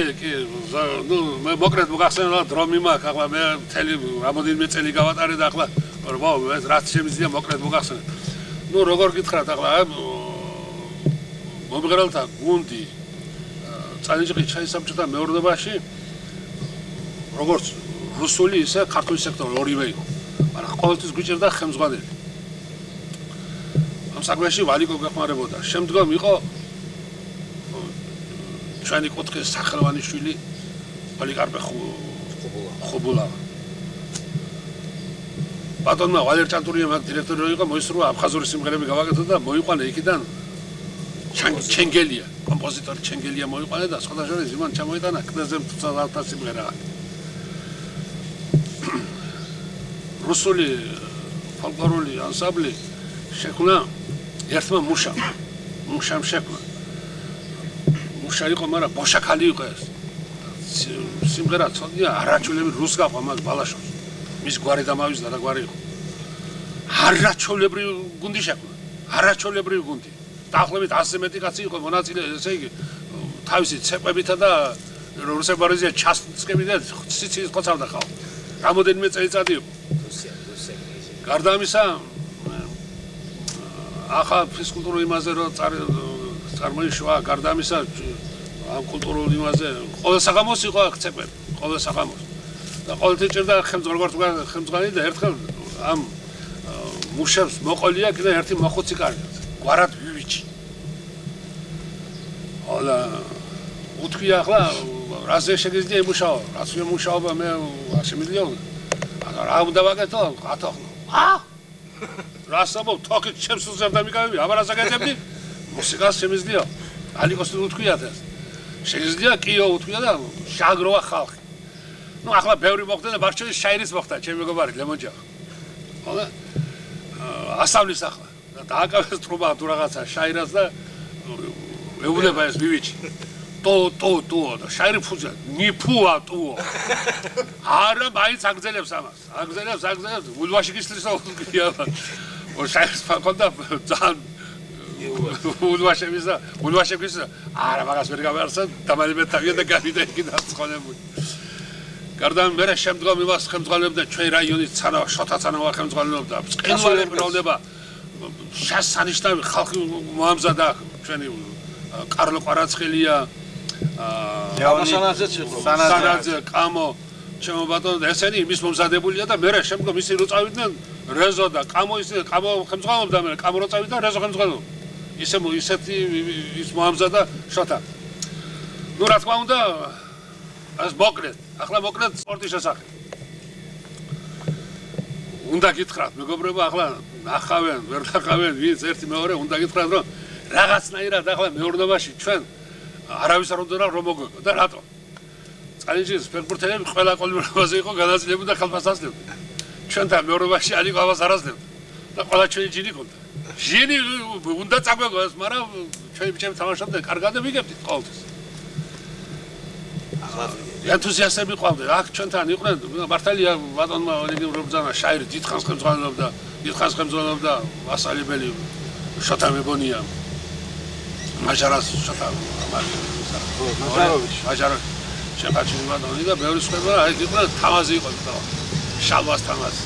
ნუ მე მოკლედ მოგახსენებთ რომ იმაკ ახლა მე მთელი რამოდენიმე წელი გავატარე და ახლა ეს რაც შემიძლია მოკლედ მოგახსენებთ. ნუ როგორ გითხრათ ახლა მომღერალთა გუნდი წალენჯიხის ჩაისაბჭოთა მეურნეობაში როგორც რუსული ისე ქართული სექტორი ორივე იყო. მაგრამ ყოველთვის გვიჭირდა ხელმძღვანელი. ამ საქმეში ვალიკო გახმარებოდა. შემდგომ იყო ჩვენი კუთხის სახელოვანიშვილი პოლიკარპე ხუბულა. ბატონმა ვალერ ჭანტურიამ აქ დირექტორი იყო, მოისურვა აფხაზური სიმღერები გავაკეთო და მოიყვანა იქიდან ჩენგელია, კომპოზიტორი ჩენგელია მოიყვანა და სხვათა შორის იმან ჩამოიტანა კნეზე მწვავთა სიმღერა. რუსული ფოლკლორული ანსამბლი შექმნა ერთმა მუშამ შექმნა. მუშა იყო, მაგრამ ბოშაქალი იყო ეს. სიმღერა ცოდია არაჩვეულებრივი რუსგაფა მას ბალაშოვს. მის გვარი დამავიზდა და გვარი იყო. არაჩვეულებრივი გუნდი შექმნა. არაჩვეულებრივი გუნდი. დაახლოებით 100 მეტი კაცი იყო მონაწილე, ესე იგი თავისი ცეკვებითა და რუსებარიზია ჩასწკები და ციცის ყოცავდა ხალხი. რამოდენიმე წელიწადი იყო. გარდა ამისა ახლა ფიზკულტურულ იმაზე რომ წარმოიშვა, გარდა ამისა ამ კულტურულ იმაზე ყოველ საღამოს იყო აქ ცეკვები, ყოველ საღამოს. და ყოველთვის ჭირდა ხელმძღვანელი და ერთხელ ამ მუშებს მოყოლია კიდე ერთი მოხუცი კარგი, გვარად ვივიჩი. ალა უთქვია ახლა რაზე შეგიძლია იმუშაო, რაც მუშაობა მე არ შემიძლია. რა უნდა ვაკეთო? ათოხნო. რასაბო თოქით ჩემს უზერდა მიკავები, აბარას აკეთებდი? მუსიკას შემიძლია. ალიკოს უთქვია და შეგიძლია კიო უთქვია და შაგროა ხალხი. ნუ ახლა ბევრი მოხდა და ბარჩევის შაირის მოხდა, ჩემი მეგობარი ლემონჯავა. ხოლმე ასავლის ახლა და დააკავეს ტრუბა თუ რაღაცა შაირას და ეუბნება ეს ვივიჩი. ტო და შაირი ფუძა, ნიფუა ტუო. არა, მაინც აგზელებს ამას. აგზელებს, ულვაში გისლის და უგია. შაირის ფაქონდა ძალიან ულვაშების არა მაგას ვერ გავარსა, დამალიბეთ თავია და გავიდა იქიდან ცხონებული. გარდა მერე შემდგომ იმას ხელმძღვანელობდა ჩვენ რაიონის შოთა ცანავა ხელმძღვანელობდა ბრწყინვალე პიროვნება შესანიშნავი ხალხი მოამზადა ჩვენი კარლო ყვარაცხელია სანაძე კამო ჩემო ბატონო ესენი იმის მომზადებულია და მერე შემდგომ ისინი რო წავიდნენ რეზო და კამო ხელმძღვანელობდა მერე კამო რო წავიდა რეზო ხელმძღვანელობდა ისეთი ის მოამზადა შოთა ნუ რა თქმა უნდა ეს მოკლედ ახლა მოკლედ სპორტის შესახებ. უნდა გითხრათ, მეგობრებო, ახლა ნახავენ, ვერ ნახავენ, ვინც ერთი მეორე უნდა გითხრათ, რომ რაღაცნაირად ახლა მეურნეობაში ჩვენ არავის არ უნდა რომ მოგვეკო და რატო? წალენჯიხის ფეხბურთელები ყველა კოლმეურნეობაზე იყო განაწილებული და ხელფასს ასლებდნენ. ჩვენთან მეურნეობაში ალიკო ამას არ ასლებდა და ყველა ჩვენი ჯილი ჰქონდა. ჟენი უნდა წაგვეგოს, მაგრამ ჩვენ თამაშობთ კარგად ვიგებთ ყოველთვის. ენთუზიასტები ყავდა, აქ ჩვენთან იყვნენ, მართალია ბატონმა ოლეგ რობძანა შაირი დიდხანს ხელმძღვანელობდა, ასალებელი შოთა მეგონია. მაჟარას შოთა მაჟაროვიჩი. შეფაჩინი ბატონი და მეორე სხვა აი იყვნენ თამაზი იყო და შალვას თამაზი.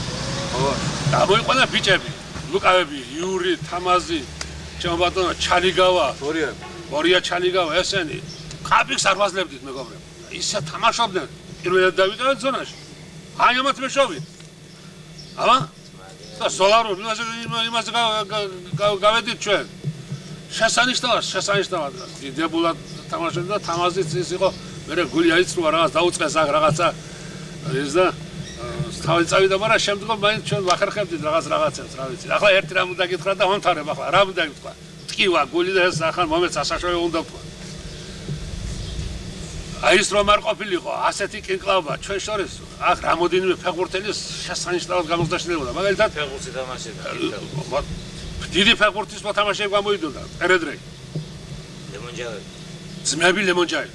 ხო. გამოიყვანა ბიჭები, ლუკავები, იური, თამაზი, ჩემო ბატონო ჩალიგავა. ორია ჩალიგავა ესენი. კაპიკს არ ვაძლებდით მეგობრებო. ისე თამაშობდნენ პირველად დავიტოვეთ ზონაში. აი ამათ მეშოვით. აბა? და სოლარულ იმას გავედით ჩვენ. შესანიშნავად დიდებულად თამაშობდნენ და თამაზიც ის იყო მე გული აიწრუა რაღაც დაუწყეს აქ რაღაცა ის და თავი წავიდა მაგრამ შემდგომ მაინც ჩვენ ვახერხებდით რაღაცებს რა ვიცი ახლა ერთი რამ უნდა გითხრა და მომთარებ ახლა რა უნდა გითხრა ტკივა გული და ეს ახლა მომეც ასაშოვე უნდა თქვა აი ის რომ არ ყოფილიყო ასეთი კინკლავობა ჩვენ შორის აქ რამოდენიმე ფეხბურთელის შესანიშნავად გამოსდაშნელებოდა მაგალითად ფეხბურთი თამაშობდა დიდი ფეხბურთის მოთამაშეები გამოიდოდა ერედრე ძმები ლემონჯაი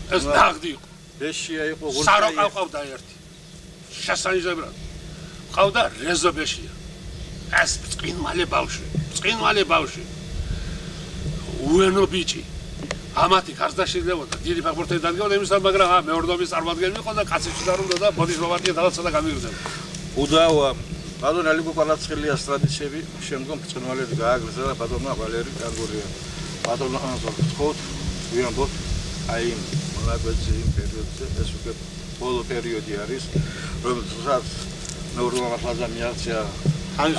ეს დაღდი იყო. ბეშია იყო გულწაი. საროკა ყავდა ერთი. შესანიშნავად. ყავდა რეზო ბეშია. ეს წინვალე ბავშვი. უენო ბიჭი. ამათი კარს დაშილებოდა. დიდი ფეხბურთელი დადგებოდა იმისთან, მაგრამ მეორდობის წარმომადგენელი იყო და კაციც არ უნდა და ბოდიშ მოვარტია რაღაცა გამიგრძელა. უდავა ბატონ ალიკო პალაცხელიას ტრადიციები შემდგომ წინვალები გააგრძელა და ბატონმა ვალერი კანგურია. ბატონო ანზო თქოთ ვიამბობ აი ლაგვეცი იმ პერიოდზე ეს უკვე ბოლო პერიოდი არის რომელსაც ნორმალ ფაზა მიაღწია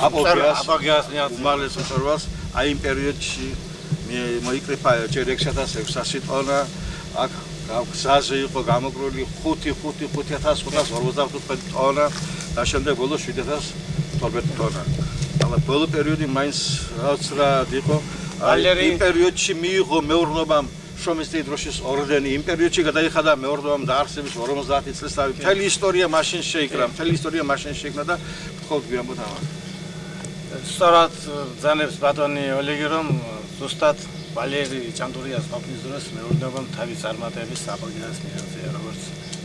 აპოგეას უმაღლეს მწვერვალს აი იმ პერიოდში მოიკრიფა ჯერ 6,600 ტონა აქ გზაზე იყო გამოკრული 5,545 ტონა და შემდეგ ბოლო 7,012 ტონა αλλά ბოლო პერიოდი მაინც რაც რა იყო იმ პერიოდში მიიღო მეურნეობამ შრომის დროშის ორდენი იმ პერიოდში გადაიხადა მეურნეობამ დაარსების 50 წლისთავი მთელი ისტორია მაშინ შეიქმნა და ვთხოვთ გვიამბოთ ამას სწორად ბრძანებს ბატონი ოლეგი რომ ზუსტად ვალერი ჭანტურიას ყოფნის დროს მეურნეობამ თავის წარმატების აპოგეას მიაღწია როგორც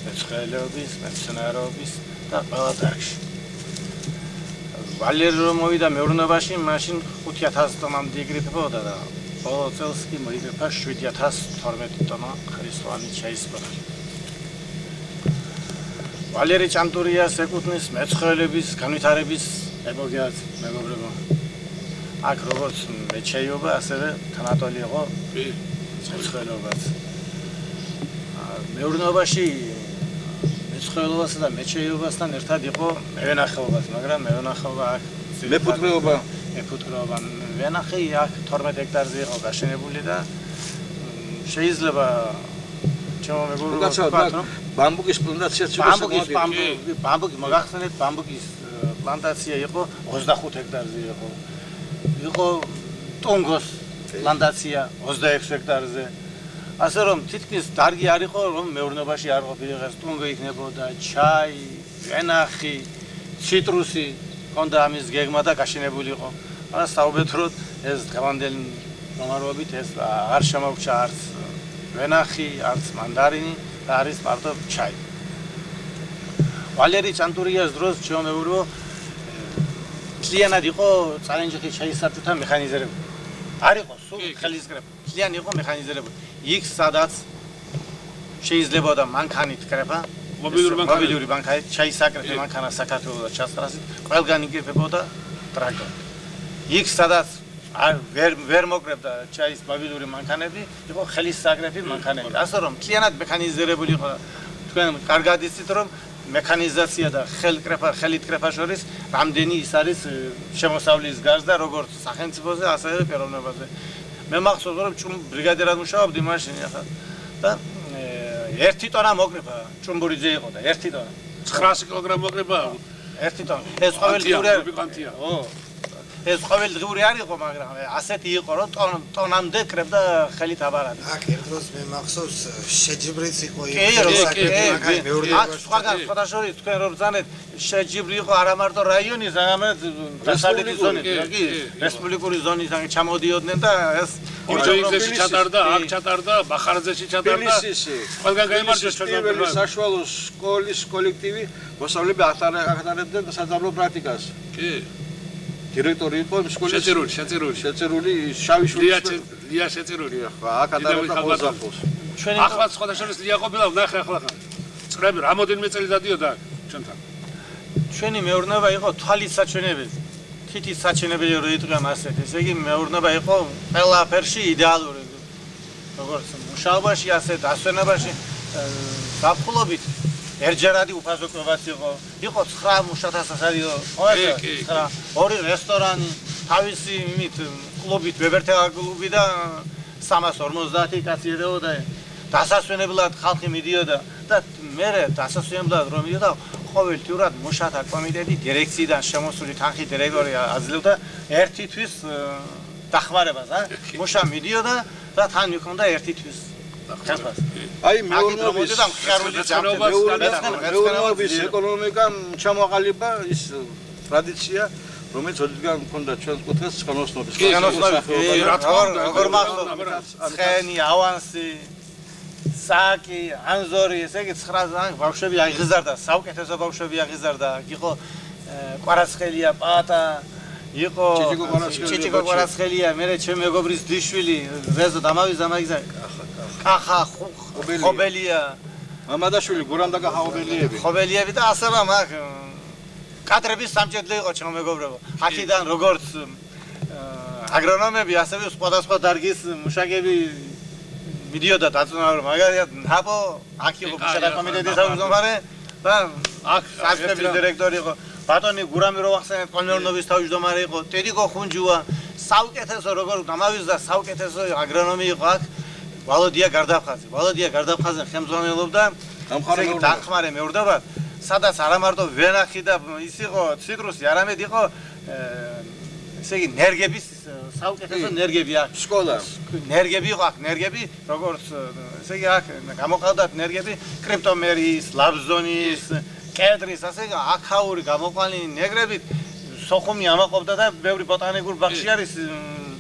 მეცხოველეობის, მეცნიერების და ყველა დარგში ვალერი რომ მოვიდა მეურნეობაში მაშინ 5,000 ტონამდე იგრიფებოდა და ბოლო წელს კი მოიგრიფა 7,012 ტონა ხრისოვანი ჩაისპარა. ვალერი ჭანტურიას ეკუთვნის მეცხოველების განვითარების ეპოქას მეგობრებო. აქ როგორც მეჩეიობა, ასევე თანატოლი იყო მეცხოველობაც. მეურნეობაში მეცხოველობასა და მეჩეიობასთან ერთად იყო მევენახეობაც, მაგრამ მევენახეობა აქ მეფუტკრეობა ვენახი აქ 12 ჰექტარზე იყო გაშენებული და შეიძლება ჩემო მეგობრებო ბამბუკის პლანტაციაც ბამბუკი მოგახსენეთ ბამბუკის პლანტაცია იყო 25 ჰექტარზე იყო ტუნგოს პლანტაცია 26 ჰექტარზე ასე რომ თითქმის დარგი არ იყო რომ მეურნეობაში არ ყოფილიყო ტუნგო იქნებოდა ჩაი ვენახი ციტრუსი კონდა ამის გეგმა და გაშენებული იყო არა საუბედროდ ეს დღევანდელი მომარობით ეს არ შემოგვჭა არც ვენახი არც მანდარინი და არის მარტო ჩაი ვალერი ჭანტურიას დროს შემოეურო კლიანად იყო წალენჯიხის ჩაისაბჭოთა მექანიზირებული არ იყო სულ ხელისკრეფა კლიანი იყო მექანიზირებული იქ სადაც შეიძლებოდა მანქანით კრეფა მობილური ბანკი ჩაისაკრეფა მანქანა საქართველოს ჩასწრასით ყველგან იგრიფებოდა ტრაქტორი იქ სადაც ვერ მოკრებდა ჩაის მობილური მანქანები იყო ხელისსაკრეფი მანქანები ასე რომ კლიანად მექანიზირებული იყო თქვენ კარგად იცით რომ მექანიზაცია და ხელითკრეფა შორის რამდენი ის არის შემოსავლის გარდა როგორც სახელმწიფოზე ასევე პიროვნებაზე მე მახსოვს რომ ბრიგადირად მუშაობდი მაშინ ახლა და 1 ტონა მოკრეფა ჭუმბურიძე იყო და 1 ტონა 900 კილოგრამ მოკრეფა 1 ტონა ეს ყოველდღიური ეს ყოველდღიური არ იყო, მაგრამ ასეთი იყო, რომ ტონამდე კრებდა ხელით აბარადი. აქ ერთდროს მე მახსოვს შეჯიბრიც იყო სხვა შორის თქვენ რო ბრძანეთ შეჯიბრი იყო არა მარტო რაიონის, არამედ დასავლეთის ზონით, კი, რესპუბლიკური ზონის ჩამოდიოდნენ და ეს ორჯოიგზეში ჩატარდა, აქ ჩატარდა, ბახარაძეში ჩატარდა. ყველგან გაიმარჯვეს პირველი საშუალო სკოლის კოლექტივი მოსავლები ატარებდნენ საძაბლო პრაქტიკას. კი. დირექტორი იყო სკოლის შეწირული შავიშვილი ლია შეწირული. ხო, აქ ატარებდა მოსახლეობას. ჩვენი ახლა სხვა შორის ლია ყოფილა, ნახე ახლა ხან. წრები რამოდენიმე წელი დადიოდა ჩვენთან. ჩვენი მეურნეობა იყო თვალის საჩვენებელი. თითის საჩვენებელი რო იყვნენ ასეთ, ესე იგი მეურნეობა იყო ყველაფერში იდეალური. როგორც მუშაობაში, ასე დასვენებაში საფულობით ერთჯერადი უფასო კვებაც იყო. იყო 9 მუშათა სასადიო, ხო ეს 9, 2 რესტორანი, თავისი იმით კლუბით, ვებერთელა კლუბი და 350 კაცი ერეოდა. დასასვენებლად ხალხი მიდიოდა და მე დასასვენებლად რომ მიდიოდა ყოველთვიურად მუშათა კომიტეტი დირექციიდან შემოსული თანხით დირექტორი აძლევდა ერთი თვის დახმარებას, მუშა მიდიოდა და თან მიქონდა ერთი თვის დახმარებას. აი მეურნეობის ეკონომიკამ ჩამოყალიბა ის ტრადიცია, რომელიც ოდითგან მქონდა ჩვენს კუთხეს ცხენოსნობის. როგორ მახსოვს ცხენი, ავანსი, საკი, ანზორი, ესე იგი 9 ბავშვები აღიზარდა, საუკეთესო ბავშვები აღიზარდა. იყო კვარაცხელია, პატა, იყო ჩიჩიკო კვარაცხელია, მე ჩემი მეგობრის დიშვილი, რეზო დამავიზა მაგიზა. კახა, ხობელია, მამადაშვილი, გურამდაკა ხობელიები. ხობელიები და ასევე მაგ კადრების სამჭედლო იყო ჩემო მეგობრებო. აქედან როგორც აგრონომები, ასევე სხვადასხვა დარგის მუშაკები მიდიოდა დაწუნავარ, მაგალითად ნაპო, აქ იყო მუშათა კომიტეტის თავმჯდომარე და აქ სასწავლებლის დირექტორი იყო. ბატონი გურამი რო ახსენეთ, კონმერნობის თავმჯდომარე იყო. ტედიკო ხუნჯუა, საუკეთესო როგორ დამავიზდა, საუკეთესო აგრონომი იყო აქ. ვალოდია გარდაფხაზი. ვალოდია გარდაფხაზი ხელმძღვანელობდა დამხმარე მეურნეობად, სადაც არა მარტო ვენახი და ის იყო ციტრუსი, არამედ იყო ესე იგი ნერგების საუკეთესო ნერგები აქ. სკოლა. ნერგები იყო აქ, ნერგები, როგორც ესე იგი აქ გამოყავდათ ნერგები კრიპტომერის, ლაბზონის, კედრის, ასე იგი აქაური გამოყვანილი ნერგებით სოხუმი ამაყობდა და ბევრი ბოტანიკური ბაღში არის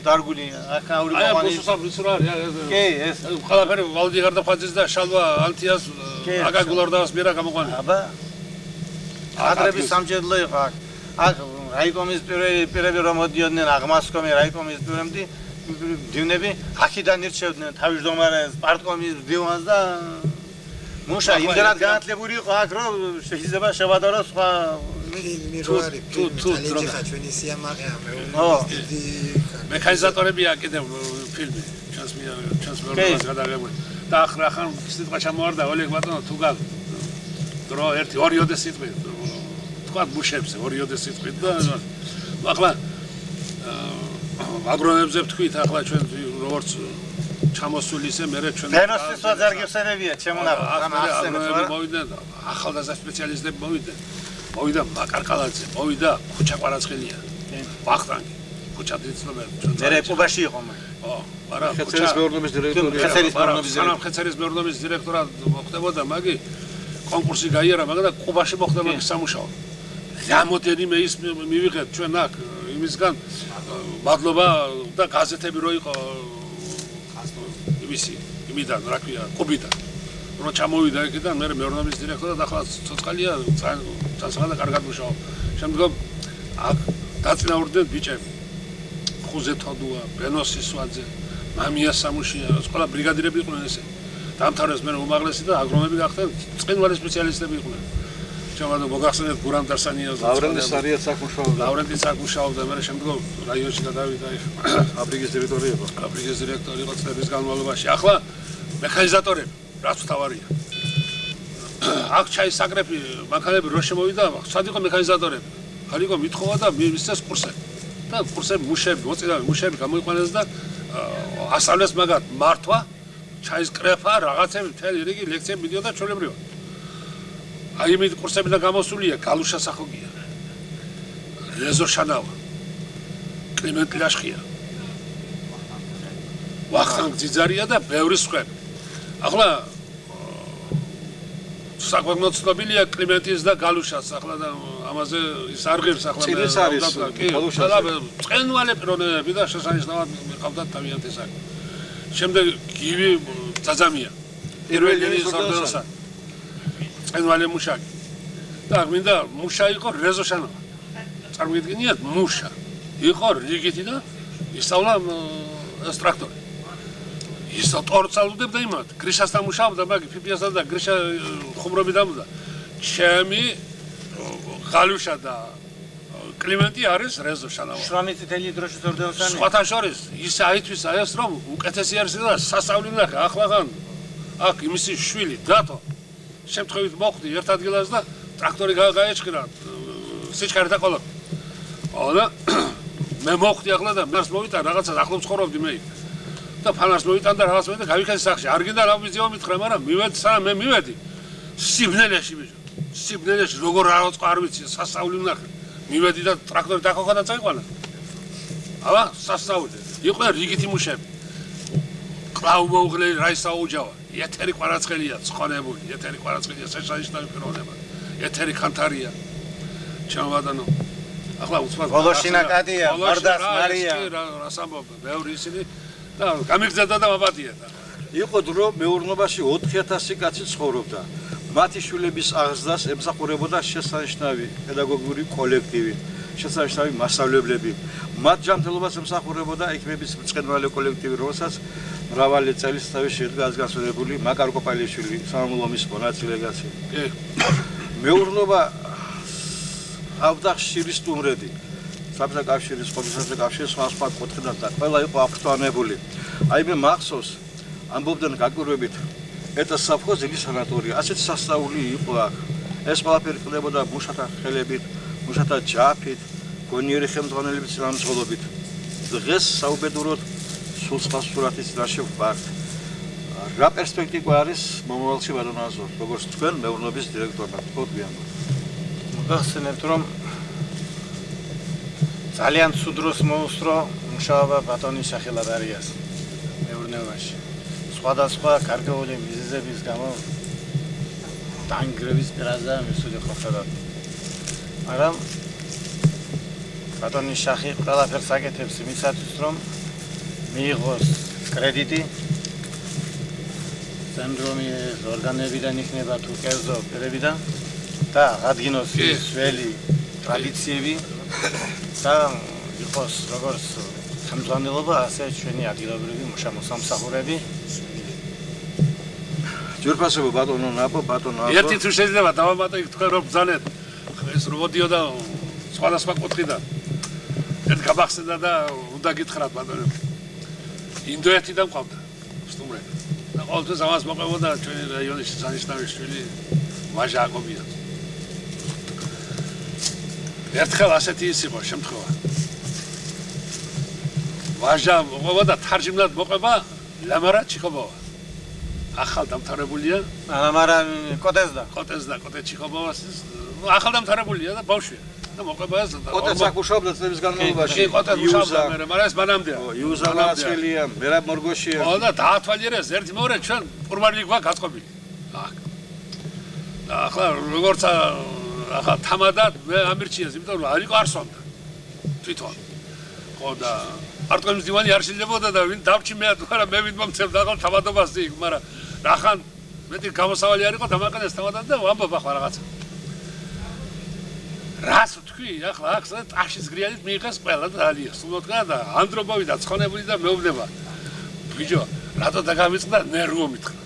დარგული აქაური გამოყვანილი. კი, ეს ყველაფერი ვალდია გარდაფხაზის და შალვა ალთიას აკაგულარდას მერა გამოყვანილი. აბა კადრების სამჭედლო იყო აქ. აქ რაიკომის პირები რომ მოდიოდნენ აღმასკომი რაიკომის პირები დივნები აქედან ირჩევდნენ თავმჯდომარეს, პარტკომის დივანს და მუშა იმდენად განათლებული იყო აქ რომ შეიძლება შევადაროს სხვა ფილმი რო არის ფილმი ჩვენი სიამაყეა მექანიზატორები აკეთებ ფილმი ჩანს მეურნეობას გადაღებული და ახლა სიტყვა ჩამოვარდა ოლეგ ბატონო თუ გაგ დრო 1-2 სიტყვი თქვა მუშებს 2 სიტყვი და ახლა აგრონებზე ვთქვით ახლა ჩვენ როგორც ჩამოსული ისე მე ჩვენ დენოსის ვაძარგევსებია ჩემონაბა აგრონები მოვიდნენ ახალგაზრდა სპეციალისტები მოვიდა მაკარკალაძე მოვიდა ქუჩა კვარაცხელია ვახტანგი ქუჩა დიცნობენ მე კუბაში იყო არა ხეცერის მეურნეობის დირექტორი ხეცერის მეურნეობის დირექტორად მოხდებოდა მაგი კონკურსი გაიარა მაგრამ კუბაში მოხდება სამუშაო რამოდენიმე ის მივიღეთ ჩვენ აქ იმისგან მადლობა და გაზეთები რო იყო იმისი იმიდან რა ქვია კუბიდან რო ჩამოვიდა იქიდან მე მეურნეობის დირექტორად ახლა ცოცხალია ძალიან კარგად მუშაობ შემდგომ აქ დაწინაურდნენ ბიჭები ხუზე თოდუა ბენოსი სვაძე მამია სამუშია ყველა ბრიგადირები იყვნენ ესე დამთავრეს მე უმაღლესი და აგრონები გახდნენ წინვალი სპეციალისტები იყვნენ ჩემადო მოგახსენეთ გურამ დარსანიას ლავრენტის სარიაც საკმუშაობდა ლავრენტის საკმუშაობდა მე შემდგომ რაიონში გადავიდა აფრიკის დირექტორი იყო აფრიკის დირექტორი იყო წლების განმავლობაში ახლა მექანიზატორები რაც თავარია აქ ჩაის საკრეფი მანქანები რო შემოვიდა სად იყო მექანიზატორები ხარ იყო მithova და მისცეს კურსები და კურსები მუშები მოწინავე მუშები გამოიყვანეს და ასწავლეს მაგათ მართვა ჩაის კრეფა რაღაცები მთელი რიგი ლექციები მიდიოდა ჩვეულებრივად აი იმით კურსებიდან გამოსულია გალუშა სახოგია რეზო შანავა კლიმენტ ლაშხია. ვახტანგ ძიძარია და ბევრი სხვები. ახლა საკმაოდ ცნობილია კლიმენტის და გალუშას ახლა და ამაზე ის არ ღირს ახლა წინის არის გალუშასა წენვალე პიროვნებები და შესანიშნავად მიყავდათ თავიანთი საქმე. შემდეგ გივი ძაძამია პირველი სორდოსა წენვალე მუშაკი და მინდა მუშა იყო რეზოშანოვა წარმოგიდგენიათ მუშა იყო რიგითი და ისწავლა ტრაქტორი ის ტორცალუდებდა იმათ გრიშასთან მუშაობდა მაგ ფიფიასთან და გრიშა ხუმრობი დამდა ჩემი გალუშა და კლიმენტი არის რეზოშანოვა შვანი წითელი დროშის ორდენოსანი სხვათა შორის ის აითვის აეს რომ უკეთესი არის და სასწაული ნახე ახლაღან აქ იმისი შვილი დათო შემთხვევით მოხვდი ერთ ადგილას და ტრაქტორი გაეჭქრა სიჩქარეთა ყოლო და მე მოხვდი ახლა და მას მოვიტან რაღაცა ახლო ცხოვრობდი მე და ფანას მოვიტან და რაღაც მე და გავიქცე სახში არ გინდა რა ვიზიო მითხრა მაგრამ მივედი სანამ მე მივედი სიბნელეში ბიჭო სიბნელეში როგორ არაწყო არ ვიცი სასწაული ნახე მივედი და ტრაქტორი დახოხა და წაიყვანა აბა სასწაული იყო რიგითი მუშები კლავ მოუღლე რაისა უჯავა ეთერი კვარაცხელია ცხონებული ეთერი კვარაცხელია შესანიშნავი პიროვნება ეთერი ხანთარია ჩამოვადანო ახლა უცბად ბოლოშინაკადია ვარდას მარია რას ამბობ ბევრი ისინი და გამიგზავნა და მაბადია და იყო დრო მეურნობაში 4000 კაცი ცხოვრობდა მათი შვილების აღზრდას ემსახურებოდა შესანიშნავი პედაგოგიური კოლექტივი შესანიშნავი მასწავლებლები მათ ჯანმრთელობას ემსახურებოდა ექიმების მწყენვალე კოლექტივი რომელსაც მრავალი წელიწადის შედგა განსხვავებული მაკარ კოპალიშვილი სამამულომის მონაწილე კაცი მეურნობა ავდა ხშირი სტუმრები საბჭოთა კავშირის კომისარზე კავშირის სხვა კუთხიდან და ყველა იყო აფრთოვანებული აი მე მახსოვს ამბობდნენ გაკვირვებით ეტა საფხოზილის სანატორია ასეთ სასწაული იყო აქ ეს ყველაფერი ხდებოდა მუშათა ხელებით მუშათა ჯაფით გონიერი ხელმძღვანელების წინამძღოლობით დღეს საუბედუროდ სულ სხვა სურათის წინაშე ვართ რა პერსპექტივა არის მომავალში ბატონაზო როგორც თქვენ მეურნეობის დირექტორად თქო გვიან გახსენებთ რომ ძალიან სუდროს მოუსწრო მუშაობა ბატონის სახელადარიას მეურნეობაში სხვადასხვა გარკვეული მიზეზების გამო დაანგრევის პირაზე მისული ყოფილა მაგრამ ბატონის შახი ყველაფერს აკეთებს იმისათვის რომ მიიღოს კრედიტი სინდრომი ორგანებიდან იქნება თუ კერძო პირებიდან და აღადგინოს ძველი ტრადიციები და იყოს როგორც ხელმძღვანელობა ასე ჩვენი ადგილობრივი მოსამსახურები ჯერფასებო ბატონო ნაპო ბატონო ერთი თუ შეიძლება დავამატო იქ თქვენ რომ ბრძანეთ ეს რომ მოდიოდა სხვადასხვა კუთხიდან ერთ გაბახსენდა და უნდა გითხრათ ბატონო ინდოეთიდან ყავდა სტუმრები და ყოველთვის ამას მოყვებოდა ჩვენი რაიონის შესანიშნავი შვილი ვაჟა აკობია ერთხელ ასეთი ის იყო შემთხვევა ვაჟა მოყვება და თარჯიმნად მოყვება ლამარა ჩიხობოვა ახალ დამთავრებულია ლამარა კოტეზდა კოტე ჩიხობოვას ახალ დამთავრებულია და ბავშვია და მოყვება ეს კოტე საკუშობდა წლების განმავლობაში კოტე მუშაობდა მე მაგრამ ეს მანამდეა იუზა ნაცელია მერაბ მორგოშია და დაათვალიერეს ერთი მეორე ჩვენ პურმალი გვა გაწყობილი და ახლა როგორც ახლა თამადად მე ამირჩიეს იმიტომ რომ არ იყო არ სვამდა თვითონ ხო და არტყემის დივანი არ შეიძლებოდა და ვინ დავჭი მე არა მე ვინ მომცემდა ახლა თამადობას იქ მაგრამ რახან მეტი გამოსავალი არ იყო დამაყენეს თამადად და ვამბობ ახლა რაღაცა რას თქვი ახლა აქ ტაშის გრიანით მიიღეს ყველა და ალია სულოდგა და ანდრობავი და ცხონებული და მეუბნება ბიჭო რატო დაგამიწყდა ნერვო მითხრა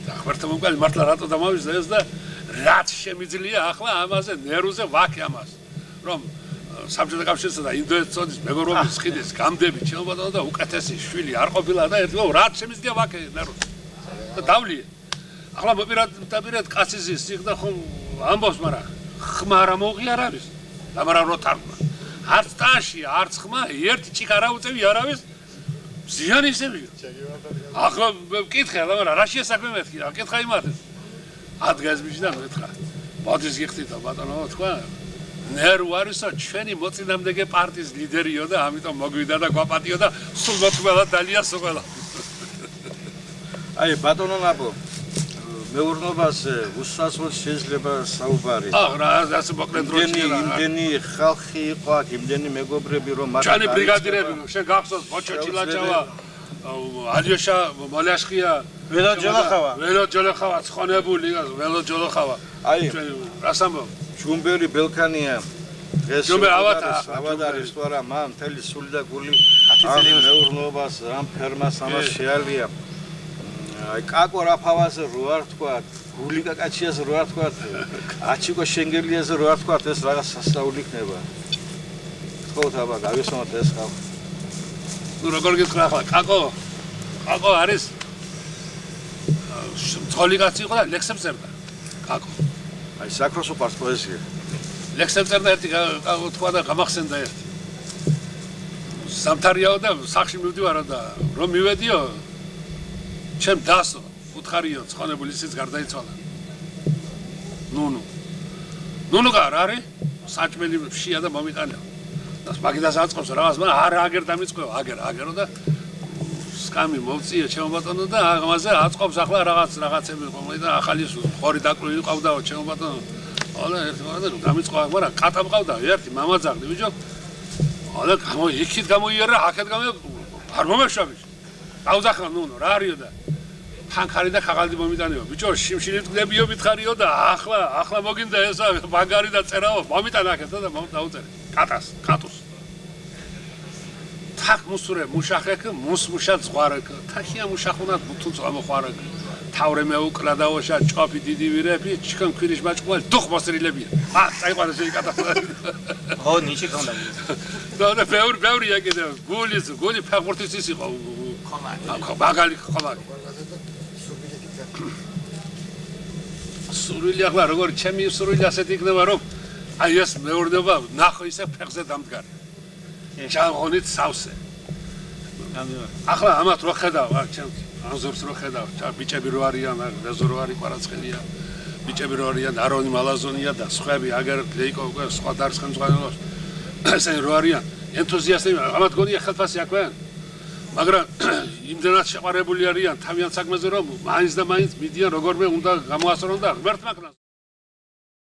და ღმერთო მომგალი მართლა რატო დამავიწყდა ეს და რაც შემიძლია ახლა ამაზე ნერვზე ვაკე ამას რომ საბჭოთა კავშირსა და ინდოეთის მეგობრობის ხიდის გამდები ჩემბატონო და უკეთესი შვილი არ ყოფილა და ერთი რაც შემიძლია ვაკე ნერვზე და დავლია ახლა მოპირად კაცი ზის იქ და ხომ ამბობს მაგრამ ხმა რა მოღი არ არის მაგრამ რო თარგმნა არც ტაში არც ხმა ერთი ჭიქარა უწევი არ არის ზიანი ისევია ახლა მკითხე მაგრამ რა შესაძლოა მეთქი აკითხა იმათ ადგას მიჯდა მეთქა ბოდის გიხდით ბატონო თქვა ნერვი არისო ჩვენი მოწინააღმდეგე პარტიის ლიდერიო და ამიტომ მოგვიდა და გვაპატიო და სულ მოთმელა დალიას ყველა. აი ბატონო ნაბო მეურნობას უსასვლელად შეიძლება საუბარი. რა ასე მოკლედ დროში რა. იმდენი ხალხი იყო აქ, იმდენი მეგობრები რომ მათ ჩანი ბრიგადირები, შენ გახსოვს ბოჩო ჩილაჩავა, ალიოშა მოლაშხია, ველო ჯოლოხავა, ცხონებული, ველო ჯოლოხავა. აი რას ამბობ? ჯუმბერი ბელქანია დღეს ავადარის თუ არა მან მთელი სული და გული ამ მეურნობას ამ ფერმას ამას შეალია. აი კაკო რაფავაზე რო არ თქვა, გული კაკაჩიაზე რო არ თქვა, აჩიკო შენგელიაზე რო არ თქვა, ეს რაღაც სასწაული იქნება. თქო აბა გავისმოთ ეს ხალხი. ნუ როგორ გითხრა ახლა კაკო არის ძღოლი კაცი იყო და ლექსებს წერდა. კაკო. აი საკროს უყარს პოეზია. ლექსებს წერდა ერთი კაკო თქვა და გამახსენდა ერთი. სამთარიაო და სახში მივდივარო და რომ მივედიო ჩემ დასო უთხარიო ცხონებული ისიც გარდაიცვალა. ნუნუ გარ არის საჭმელი შია და მომიტანე. და მაგიდას აწყობს რაღაც მაგრამ არ აგერ დამიწყო აგერო და სკამი მოვწიე ჩემო ბატონო და ამაზე აწყობს ახლა რაღაცები ყოლა და ახალი ხორი დაკლული ყავდაო ჩემო ბატონო. ალა ერთი მაგრამ დამიწყო მაგრამ კატა მყავდა ერთი მამაძაღლი ბიჭო. ალა იქით გამოიერა აქეთ არ მომეშავი. დავზახა ნუნუ რა არისო და ფანქარი და ხაღალდი მომიტანეო ბიჭო შიმშილით გდებიო მითხარიო და ახლა მოგინდა ესა ბაგარი და წერაო მომიტან აქეთ და დაუწერე კატოს თაკ მუსურე მუშახეკ მუსმუშა ზღვარეკ თახია მუშახუნად ბუთუნ ზამოხარეკ თავრე მეუკლა დაოშა ჭოფი დიდი ვირები ჩქან ქვირიშ მაჭყვალ დუხ მოსრილებია წაიყვანე შენი კატა ხო ნიჩი კონდა და ბევრი აკედა გული ფეხბურთის ის იყო ბაგალი ხომარი სურვილი ახლა როგორ ჩემი სურვილი ასეთი იქნება რომ აი ეს მეურნეობა ნახო ისე ფეხზე დამდგარი ჩაღონით სავსე ახლა ამათ რო ხედავ ჩემ ანზორს რო ხედავ ბიჭები რო არიან რეზო რო არის კვარაცხელია ბიჭები რო არიან არონი მალაზონია და სხვები აგერ ლეიკოვკა სხვა დარცხენძღვანელოს ესენი რო არიან ენთუზიასტები ამათ გონია ხელფასი აქვენ მაგრამ იმდენად შეყარებული არიან თავიანთ საქმეზე რომ მაინც და მაინც მიდიან როგორმე უნდა გამოასწორონ და ღმერთმა